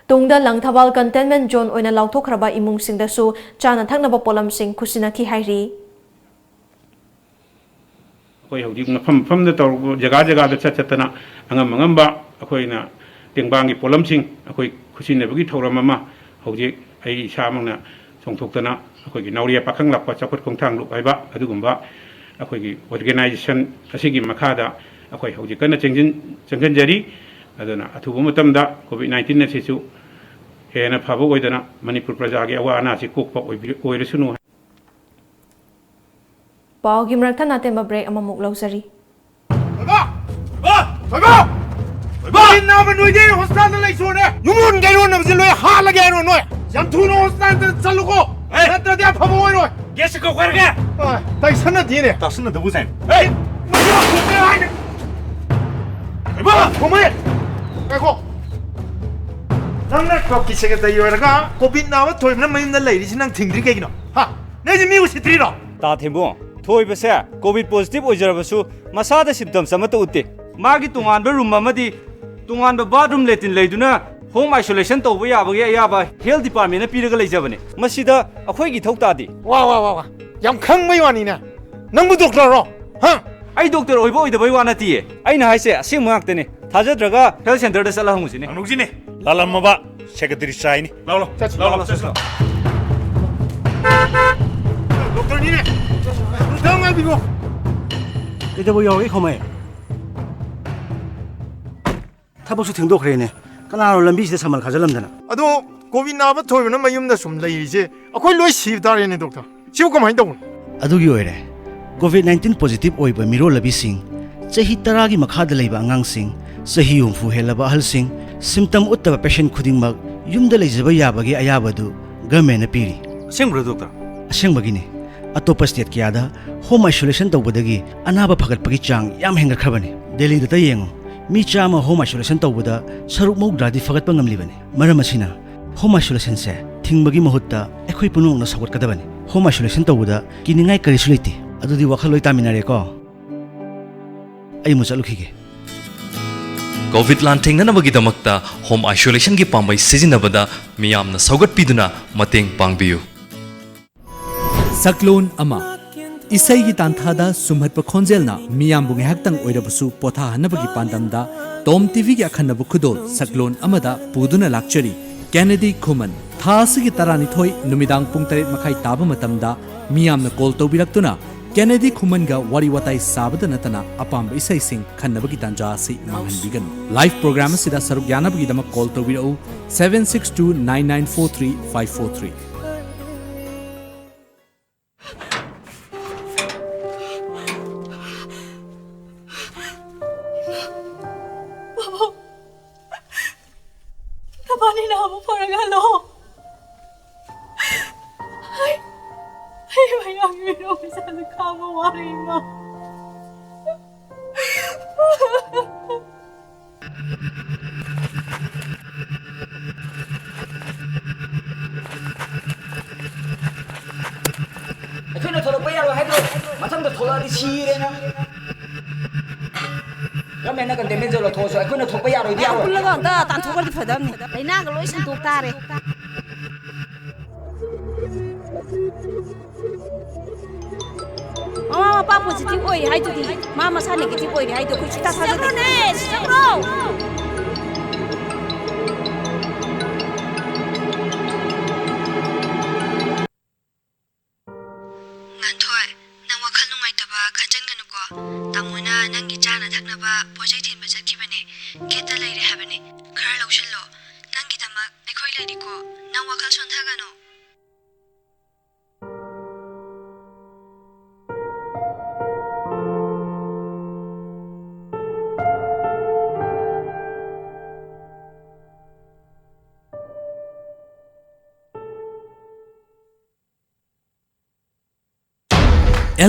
tungda langthawal containment zone oina lauthokraba imung singdasu chana thangnaba polam sing khusinakhi hairi Koi hojik mafam da tor jaga da chatana angam akoi na tengbangi polam sing akoi khusine bagi thoram mama hojik ai samangna songthoktana akoi gi nauria pakhang lakpa chakot khongthang lu aiba adugumba akoi gi organization asigi makhada akoi hojik kana chengin jari adana athubu matamda COVID-19 na sisu hena phabo oidana Manipur praja gi awana si kokpa oirasunu Pau Gimrakta Natemba break amamuk lausari. Nama nuide hospital lai sone. Numun gairo nam zilo ha la gairo no. Jam thuno hospital chalu ko. Natra dia phamo oi no. Guess ko kharga. Tai sana dine. Ta sana da busan. Hey. Mujhe khute hai. Ba, komai. Ko. Namna ko kisege tai yoraga covid na thoi na mai na lai ri sinang thingri ke gino. Ha. Ne ji mi usitri ro. Ta thembo. Thoi base covid positive ojarabasu masada symptoms amata utte magi tunganba room amadi tunganba bathroom letin leiduna home isolation tawba yabagi ayaba health department na piraga leijabane masida akhoi gi thokta di wa yam khang mai wani na nangbu doctor ro ha ai doctor oiba oidaba wana ti ai na haise asem ngakte ne थाजद्रगा health centre दा चला हंगुसिने नुजिने लालमबा secretary चाइनी लाओ लाओ doctor नी ने रुदांग बिगो कइदबो याव खमै थबसु थिंदोखरेने कनारो लंबी से समल खाजलमदना अदो कोविड नाबा थोयबना मयुमदा सुम लैरिसे अखोय लोय सिव दारेने डॉक्टर सिव कमाय दउन अदुगी ओइरे कोविड-19 पॉजिटिव ओइबा मिरोलबी सिंह चही 10 की मखाद लैबा अंगांग सिंह चही 30 हेलबा अहल सिंह सिम्टम उत्तबा पेशेंट खुदिंगमक युमदा लैजबा याबगी अयाबदु गवर्नमेंट पीरी असेंब्रो डॉक्टर असेंबगिने अतोप स्टेट कियादा होम आइसोलेशन तौबदगी अनाबा फगटपगी चांग याम हेंगरखबने दिल्ली दता येंगो मी चामा होम आइसोलेशन तौबदा सरुक मौद्रादी फगटपा ngamlibane मरम असिना होम आइसोलेशन से थिंगबगी महुत्ता एखोय पुनुंगना सगटकदबने होम आइसोलेशन तौबदा किनिंगाय करिसु लेते अदुदी वखल लोय तामिनारे को आई मुचलुखिगे कोविड लांथेंगनबगीदमक्ता होम आइसोलेशन की पांबई सिजिनबदा मियामना सौगटपीदुना मतेंग पांगबियु सक्लोन अमा इसई की तांथादा सुमहत्प खोंजेलना मियामबु ngahaktang oirabusu potha hanabagi pandamda Tom TV की अखनब खुदोल सक्लोन अमदा पुदुना लाक्चरी कैनेडी खुमन थासगी तरानिथोय नुमिदांग पुंग 8 मखाई ताब मतमदा मियामना कॉल तौबिरक्तुना कैनेडी खुमनगा वारी वाताई साबदा नतना अपाम इसई सिंग खन्नबगी तांजा से मांगहनबिगन लाइव प्रोग्राम सिदा सरुक यानबगी दमक कॉल तौबिरउ 7629943543 ꯑꯩꯈꯣꯏꯅ ꯊꯣꯛꯂꯛꯄ ꯌꯥꯔꯣꯏ ꯍꯥꯏꯗ꯭ꯔꯣ ꯃꯊꯪꯗ ꯊꯣꯛꯂꯛꯑꯗꯤ ꯁꯤꯔꯦꯅ ꯒꯃꯦꯟꯅ ꯀꯟꯇꯦꯟꯃꯦꯟ ꯖꯣꯟ ꯂꯧꯊꯣꯛꯑꯁꯨ ꯑꯩꯈꯣꯏꯅ ꯊꯣꯛꯄ ꯌꯥꯔꯣꯏꯗꯤ ꯌꯥꯔꯣꯏ ꯄꯨꯜꯂꯒ ꯑꯝꯇ ꯇꯥꯟꯊꯣꯛꯈ꯭ꯔꯗꯤ ꯐꯗꯝꯅꯤ ꯂꯩꯅꯥꯒ ꯂꯣꯏ ꯁꯟꯗꯣꯛ ꯇꯥꯔꯦ ꯃꯃꯥ ꯃꯄꯥ ꯄꯣꯖꯤꯇꯤꯚ ꯑꯣꯏ ꯍꯥꯏꯗꯨꯗꯤ ꯃꯥ ꯃꯁꯥ ꯅꯦꯒꯦꯇꯤꯚ ꯑꯣꯏꯔꯦ ꯍꯥꯏꯗꯣ ꯑꯩꯈꯣꯏ ꯁꯨꯡꯊꯥ ꯊꯥꯖꯗꯦ ꯆꯠꯈ꯭ꯔꯣ तामोना नंगी चाना थकनबा पोजै थिनबा चटखिबने गेटा लैरे हाबने खरा लौशल्लो नंगी दमक एखोय लैरिको नंग वखल सोन्थागनो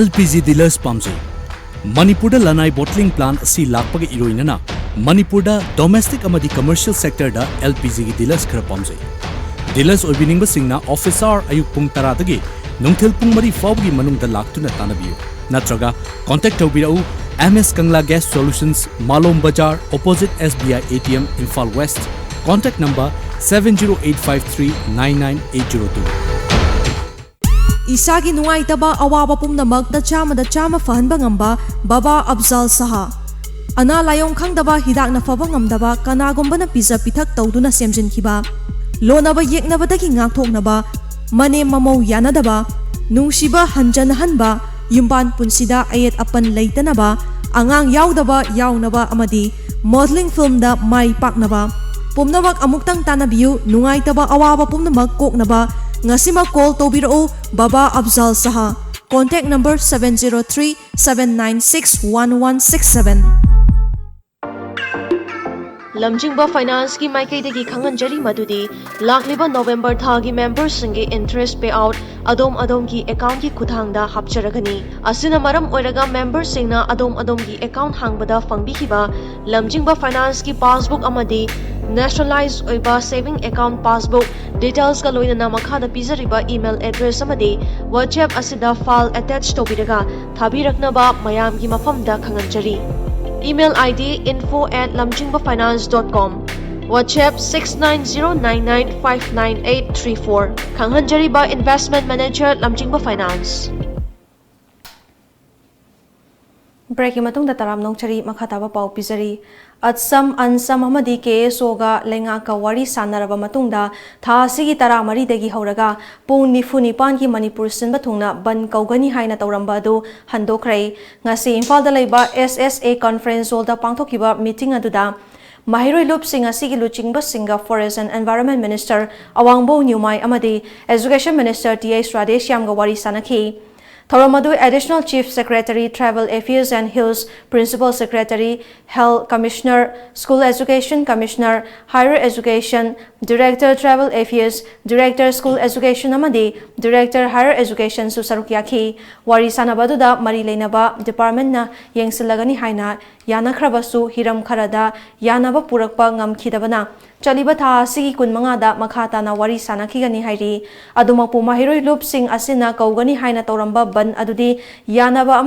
LPG dealers pamjai Manipur lanai bottling plant asi lakpagi iroinana Manipur da domestic amadi commercial sector da LPG gi dealers khara pamjai dealers oibiningba singna officer ayuk pung 10 dagi nungthil pung 3 fawgi manungda laktuna tanabiyu natraga contact tawbirau MS Kangla Gas Solutions Malom Bazaar opposite SBI ATM Imphal West contact number 7085399802 Isagi nuaitaba awaba pumnamak da chama fahanba ngamba Baba Abzal Saha Ana layong khangdaba hidak na faba ngamdaba kanagomba na pizza pithak tawduna semjin khiba lonaba yeknaba dagi ngakthoknaba mane mamau yanadaba nungshiba hanjan hanba yumban punsida ayet apan leitanaba angang yaudaba yaunaba amadi modeling film da mai paknaba pumnamak amuktang tanabiu nuaitaba awaba pumnamak koknaba Ngasima call tobiro Baba Abzal Saha contact number 703-796-1167 Lamjingba Finance ki maikaidagi khanganjari madudi lakliba November thagi members singi interest payout adom ki account ki khuthangda hapcharagani asina maram oiraga members singna adom ki account hangbada fangbikhiba Lamjingba Finance ki passbook amadi nationalized oiba saving account passbook details ka loina makhada pizariba email address amadi WhatsApp asida file attached tobiraga thabiraknaba mayam ki mafamda khanganjari Email ID info@lamjingbafinance.com WhatsApp 6909959834 Khanghanjariba Investment Manager Lamjingba Finance Break matungda taram nongchari makhataba pau pizari atsam ansam amadi KSOga lenga ka wari sanaraba matungda tha sigi tara mari degi horaga pung nifu nipan ki Manipur sinba thungna ban kaugani haina tauramba du handokrai ngasi Imphal da leiba SSA conference hall da pangthokiba meeting aduda Mahiroi Lup Singh asigi luchingba Singa Forest and Environment Minister Awangbo Nyumai amadi Education Minister TA Swadesh Yamga wari sanaki Thoramadu Additional Chief Secretary Travel Affairs and Hills Principal Secretary Health Commissioner School Education Commissioner Higher Education Director Travel Affairs Director School Education amadi Director Higher Education su sarukyaki wari sanabaduda mari leinaba department na yengsilagani haina yanakhrabasu hiram kharada yanaba purakpa ngamkhidabana Chaliba tha sigi kunmanga da makhata na wari sanakigani hairi adumapu Mahiroi Lup Singh asina kaugani haina tauramba ban adudi yanaba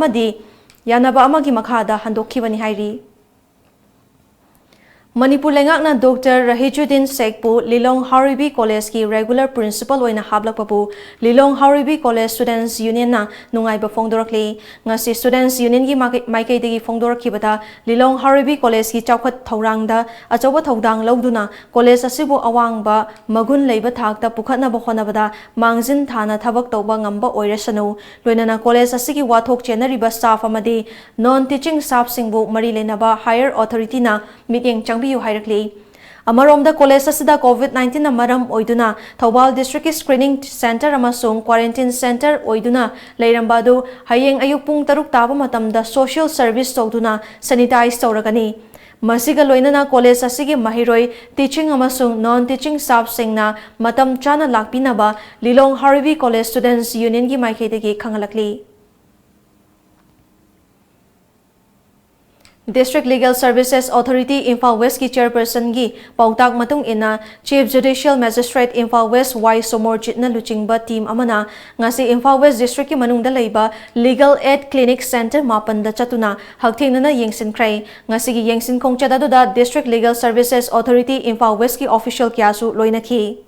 amagi makhada handokhibani hairi Manipur lengakna Dr. Rahijuddin Sekpu Lilong Haribi College ki regular principal oina hablakpapu Lilong Haribi College Students Union na nungaiba fongdorakli ngasi Students Union gi maikaidegi fongdorakhibada Lilong Haribi College ki chawkhat thorangda achoba thodang lauduna college asibu awangba magun leiba thakta pukhatna bahonabada mangjin thana thabak tawba ngamba oirasanu loinana college asigi wathok chenariba staff amadi non teaching staff singbu mari lenaba higher authority na meeting Amarom da college asida COVID-19 na maram oiduna Thobal District Screening Center amasung Quarantine Center oiduna leirambadu hayeng ayuk pung taruk taba matamda social service tawduna sanitize tawragani Masiga loinana college asigi Mahiroi teaching amasung non-teaching staff singna matam chana lakpinaba Lilong Haribi College Students Union gi maikhaidegi khangalakli District Legal Services Authority Imphal West ki chairperson gi pautak matung ina Chief Judicial Magistrate Imphal West Y Somorjit na luchingba team amana ngasi Imphal West District ki manungda leiba Legal Aid Clinic Center mapanda chatuna hakthengna yengsin krai ngasi gi yengsin khongchada da District Legal Services Authority Imphal West ki official kyasu loinaki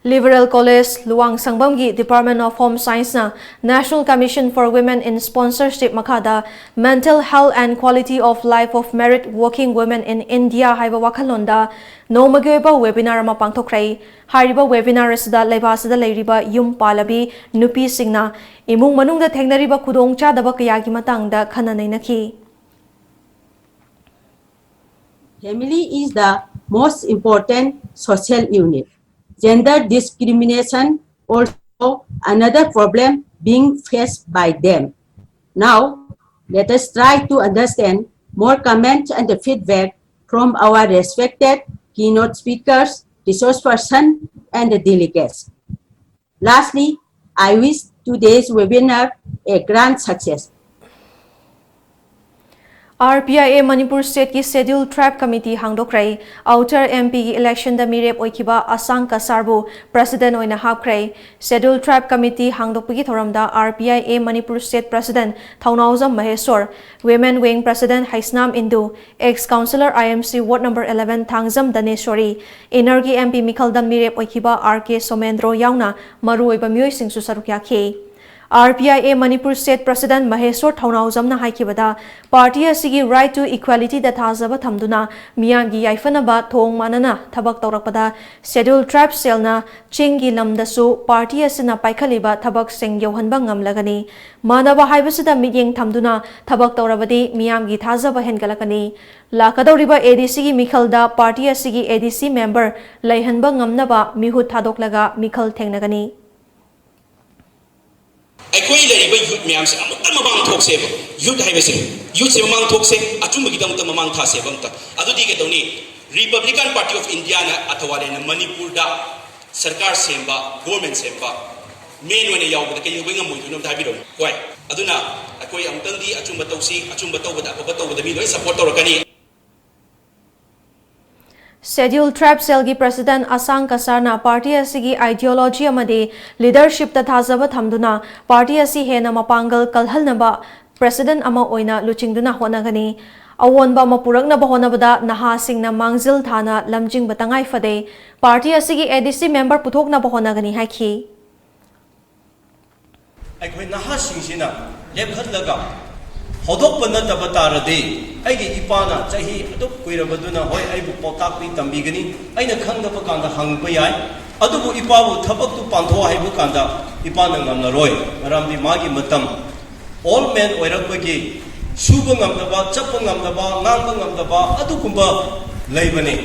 Liberal College Luang Sangbamgi Department of Home Science na National Commission for Women in Sponsorship Makada Mental Health and Quality of Life of Merit Working Women in India haiba wakhalonda nomagyoiba webinar ama pangthokrai hariba webinar asida leibasida leiriba yum palabi nupi singna imung manungda thengnariba khudongcha daba kayagi matangda khananainaki Family is the most important social unit. Gender discrimination also another problem being faced by them. Now, let us try to understand more comments and the feedback from our respected keynote speakers, resource person, and the delegates. Lastly, I wish today's webinar a grand success. RPIA Manipur State ki Scheduled Tribe Committee hangdokrai outer MP election da mirep oikiba Asang Kasarbu President oina hapkrai Scheduled Tribe Committee hangdokpigi thoramda RPIA Manipur State President Thaunauzam Maheswar Women Wing President Haisnam Indu ex-councillor IMC Ward number 11 Thangzam Daneshwari Energy MP Mikhaldam mirep oikiba RK Somendro yauna maru oiba myoi singsu sarukyakhi RPIA Manipur State President Maheswar Thaunauzamna haikibada party asigi right to equality da thazaba thamduna miyamgi yaifanaba thong manana thabak tawrakpada Scheduled Tribe Cell na chingi lamdasu party asina paikhaliba thabak sing yohanba ngamlagani manaba haibasida miyeng thamduna thabak tawrabadi miyamgi thazaba hengalakani lakadoriba ADC gi mikhalda party asigi ADC member laihanba ngamnaba mihut thadoklaga mikhal thengnagani ꯑꯩꯈꯣꯏ ꯂꯩꯔꯤꯕ ꯌꯨꯠ ꯃꯌꯥꯝꯁꯦ ꯑꯃꯨꯛꯇ ꯃꯃꯥꯡ ꯊꯣꯛꯁꯦꯕ ꯌꯨꯠ ꯍꯥꯏꯕꯁꯦ ꯌꯨꯠꯁꯦ ꯃꯃꯥꯡ ꯊꯣꯛꯁꯦ ꯑꯆꯨꯝꯕꯒꯤꯗꯃꯛꯇ ꯃꯃꯥꯡ ꯊꯥꯁꯦꯕ ꯑꯝꯇ ꯑꯗꯨꯗꯤ ꯀꯩꯗꯧꯅꯤ ꯔꯤꯄꯕ꯭ꯂꯤꯀꯥꯟ ꯄꯥꯔꯇꯤ ꯑꯣꯐ ꯏꯟꯗꯤꯌꯥꯅ ꯑꯊꯋꯥꯔꯦꯅ ꯃꯅꯤꯄꯨꯔꯗ ꯁꯔꯀꯥꯔ ꯁꯦꯝꯕ ꯒꯣꯔꯃꯦꯟ ꯁꯦꯝꯕ ꯃꯦꯟ ꯑꯣꯏꯅ ꯌꯥꯎꯕꯗ ꯀꯩꯗꯧꯕꯩ ꯉꯝꯃꯣꯏꯗꯣꯏꯅꯣ ꯑꯝꯇ ꯍꯥꯏꯕꯤꯔꯛꯎ ꯍꯣꯏ ꯑꯗꯨꯅ ꯑꯩꯈꯣꯏ ꯑꯃꯨꯛꯇꯪꯗꯤ ꯑꯆꯨꯝꯕ ꯇꯧꯁꯤ ꯑꯆꯨꯝꯕ ꯇꯧꯕꯗ ꯑꯐꯕ ꯇꯧꯕꯗ ꯃꯤ ꯂꯣꯏ ꯁꯄꯣꯔꯠ ꯇꯧꯔꯛꯀꯅꯤ Scheduled Tribe Cell gi President Asang Kasarna party asigi ideology amadi leadership ta thazaba thamduna party asi hena mapangal kalhalnaba president ama oina luchingduna honagani awonba mapurakna bahonabada naha singna mangzil thana lamjing batangai fade party asigi ADC member puthokna bahonagani haiki ꯑꯩꯈꯣꯏ ꯅꯍꯥꯁꯤꯡꯁꯤꯅ ꯂꯦꯞꯈꯠꯂꯒ ꯍꯧꯗꯣꯛꯄ ꯅꯠꯇꯕ ꯇꯥꯔꯗꯤ ꯑꯩꯒꯤ ꯏꯄꯥꯅ ꯆꯍꯤ ꯑꯗꯨꯛ ꯀꯨꯏꯔꯕꯗꯨꯅ ꯍꯣꯏ ꯑꯩꯕꯨ ꯄꯥꯎꯇꯥꯛꯄꯤ ꯇꯝꯕꯤꯒꯅꯤ ꯑꯩꯅ ꯈꯪꯗꯕ ꯀꯥꯟꯗ ꯍꯪꯕ ꯌꯥꯏ ꯑꯗꯨꯕꯨ ꯏꯄꯥꯕꯨ ꯊꯕꯛꯇꯨ ꯄꯥꯡꯊꯣꯛ ꯍꯥꯏꯕ ꯀꯥꯟꯗ ꯏꯄꯥꯅ ꯉꯝꯂꯔꯣꯏ ꯃꯔꯝꯗꯤ ꯃꯥꯒꯤ ꯃꯇꯝ ꯑꯣꯜ ꯃꯦꯟ ꯑꯣꯏꯔꯛꯄꯒꯤ ꯁꯨꯕ ꯉꯝꯗꯕ ꯆꯠꯄ ꯉꯝꯗꯕ ꯉꯥꯡꯕ ꯉꯝꯗꯕ ꯑꯗꯨꯒꯨꯝꯕ ꯂꯩꯕꯅꯤ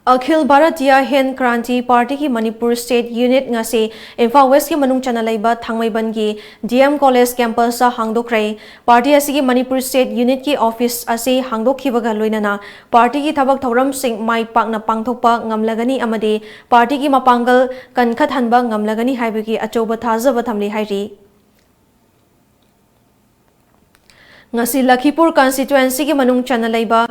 Akhil Bharatiya Hind Kranti Party ki Manipur State Unit ngasi Imphal West ki manung chana laiba Thangmaiban ki DM College campus sa hangdokrai party asi ki Manipur State Unit ki office asi hangdokhibaga loinana party ki thabak thoram sing mai pakna pangthokpa ngamlagani amadi party ki mapangal kankhat hanba ngamlagani haibagi achoba thajaba thamli hairi ngasi Lakhipur constituency ki manung chana laiba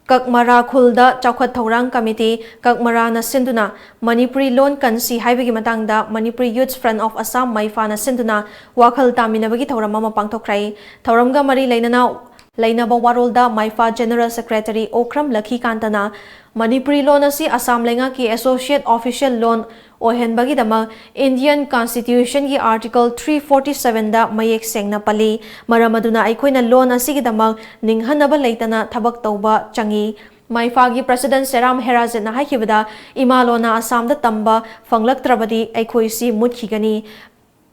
Kakmara Khulda Chawkhat Thorang Committee Kakmara na sinduna Manipuri Lon Kansi haibagi matangda Manipuri Youth Front of Assam Maifa na sinduna wakhal taminabagi thoram ama pangthokrai thoramga mari lainaba warolda Maifa General Secretary Okram Lakhi Kantana Manipuri Lon asi Assam lenga ki Associate Official Loan ohenbagi dama Indian Constitution ki Article 347 da mayek sengna pali maramaduna aikoina loan asigi dama ninghanaba leitana thabak tauba changi Maifa gi President Seram Herazet na haikibada imalona Assam da tamba fanglaktrabadi aikoi si mutkigani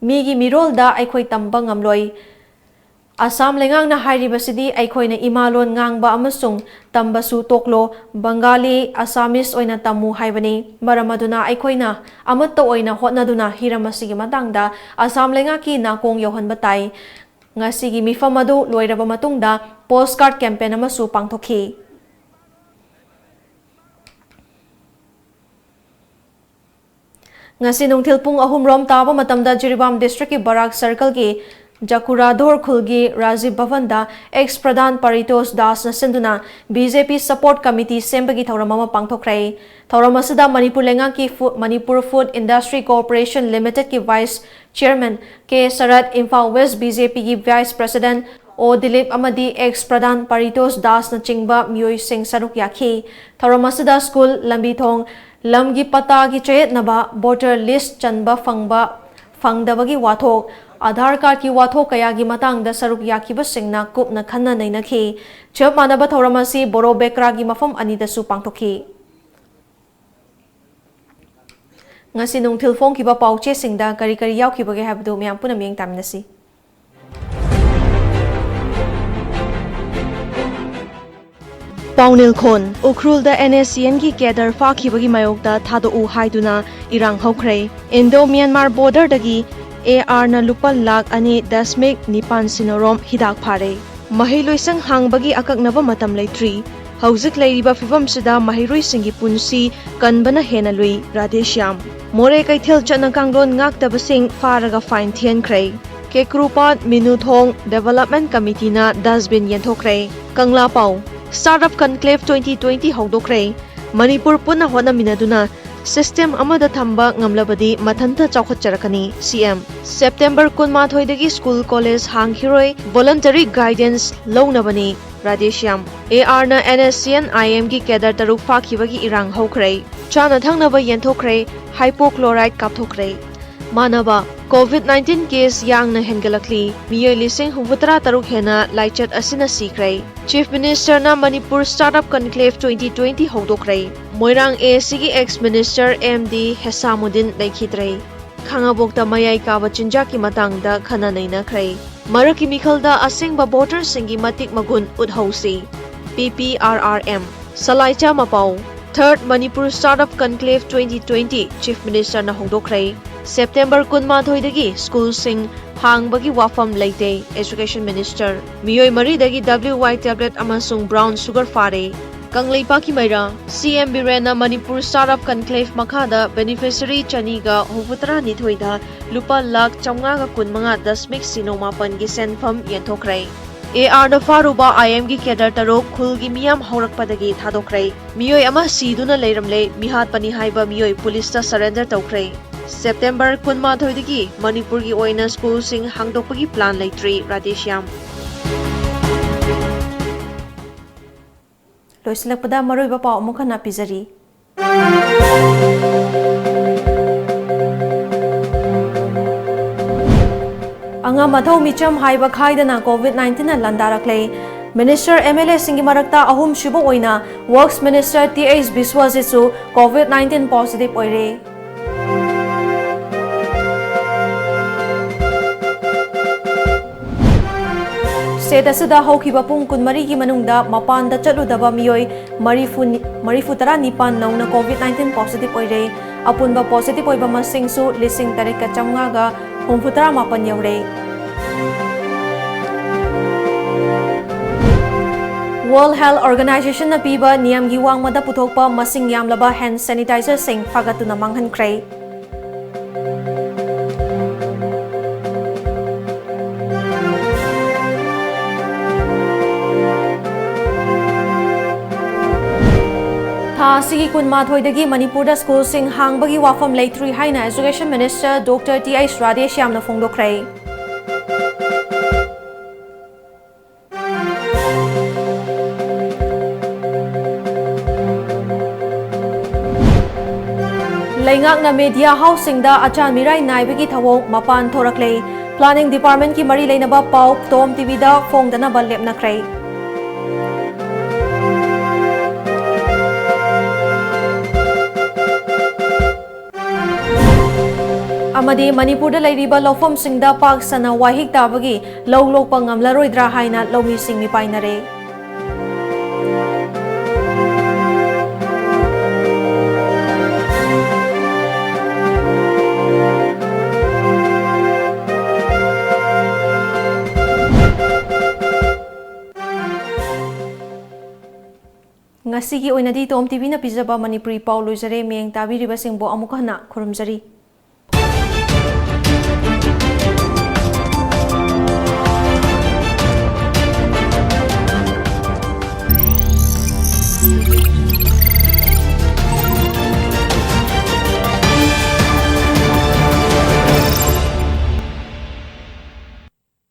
migi mirol da aikoi tamba ngamloi Assam lengang na hairibasidi aikoina imalon ngangba amasung tambasu toklo Bengali Assamese oina tamu haibani maramaduna aikoina amatta oina hotnaduna hiramasigi matangda Assam lenga ki nakong yohanba tai ngasigi mifamadu loiraba matungda postcard campaign amasu pangthokhi ngasi nungthil pung ahum rom taba matamda Jiribam district ki Barak circle ki Jakuradhor Khulgi Rajiv Bhavanda ex Pradhan Paritos Das na sinduna BJP support committee sembagi thauramama pangthokrai thauramasida Manipur lenga ki Manipur Food Industry Corporation Limited ki vice chairman K Sarat Imphal West BJP ki vice president O Dilip amadi ex Pradhan Paritos Das na chingba myoi sing saruk yakhi thauramasida school lambi thong lamgi pata gi chayet naba voter list chanba fangdabagi wathok Aadhaar card ki wathok kayagi matangda saruk yakiba singna kupna khanna nainakhi chap manaba thoramasi Boro Bekra gi mafam anida su pangthokhi ngasi nungthil phong kiba pauche singda kari kari yaukibage habdu myam puna miyang tamnasi Paunil Khon Ukhrul da NSCN ki Kedar Fakhibagi mayokda thado u haiduna irang hokhrei Indo Myanmar border dagi AR na lupal lak ani dasmik nipan sinorom hidak phare mahiloisang hangbagi akaknaba matam leitri hauzik leiriba fibam sida mahiroi singi punsi kanbana hena lui Radeshyam more kaithel chana kanglon ngak tabasing faraga fine thian khrei Kekrupat Minuthong Development Committee na dustbin yenthokhrei Kangla Pau Startup Conclave 2020 hongdokhrei Manipur punna hona minaduna System amada thamba ngamlabadi mathanta chawkhatcharakani CM September 19 dagi school college hanghiroi voluntary guidance lownabani Radeshyam AR na NSCN IM gi kedar taruk fakhibagi irang hokhrei chana thangnaba yenthokhrei hypochlorite kapthokrei manaba COVID-19 case yang na hengalakli miyoi lising humbutra taruk hena laichat asina sikrei Chief Minister na Manipur Startup Conclave 2020 hongdokhrei Moirang ACG ex-minister MD Hesamuddin laikhitrei khangabokta mayai kaba chinja ki matangda khana nainakhrei maraki mikhalda asingba voter singi matik magun udhausi PPRRM Salaicha Mapau Third Manipur Startup Conclave 2020 Chief Minister na hongdokhrei September 19 dagi school sing hangbagi wafam leite Education Minister miyoi mari dagi WY tablet amasung brown sugar fare Kangleipa ki maira CM Birena Manipur Startup Conclave makhada beneficiary chaniga hufutra nithoida lupa lakh 519 sinomapan gi senfam yenthokrai AR da faruba IM gi kedar tarok khul gi miyam haurakpadagi thadokrai miyoi ama siduna leiramle mihat pani haiba miyoi police ta surrender tawkrai September 19 dagi Manipur gi oina school sing hangdokpagi plan leitri Radeshyam Loislakpada maroiba pau amukha na pizari ꯃꯉꯥ ꯃꯊꯧ ꯃꯤꯆꯝ ꯍꯥꯏꯕ ꯈꯥꯏꯗꯅ COVID-19 ꯅ ꯂꯟꯗꯥꯔꯛꯂꯦ Minister MLA singi marakta ahum shibo oina Works Minister TH Biswajitsu COVID-19 positive oire State asida haukiba pung kunmari gi manungda mapanda chaludaba miyoi marifutara nipan nauna COVID-19 positive oire apunba positive oiba masingsu lising tarika chamnga ga humfutara mapan yaure World Health Organization na piba niyam gi wangmada puthokpa masing yamlaba hand sanitizer sing fagatuna manghankre Sigi kunma thoidagi Manipurda school sing hangbagi wafam leitrui haina Education Minister Dr. T.H. Radesh yamna phongdokre Laingak na media housing da achan mirai naibagi thawong mapan thorakle Planning Department ki mari leinaba pau TOMTV da phongdana ballepna krai Amadi Manipurda lairiba lofom singda pak sana wahik tabagi lawlok pangamlaroidra haina lawmi singmi painare Ngasigi oinadi TOMTV na pizaba Manipuri Paul Luzare meng tabiriba singbo amukana khurumjari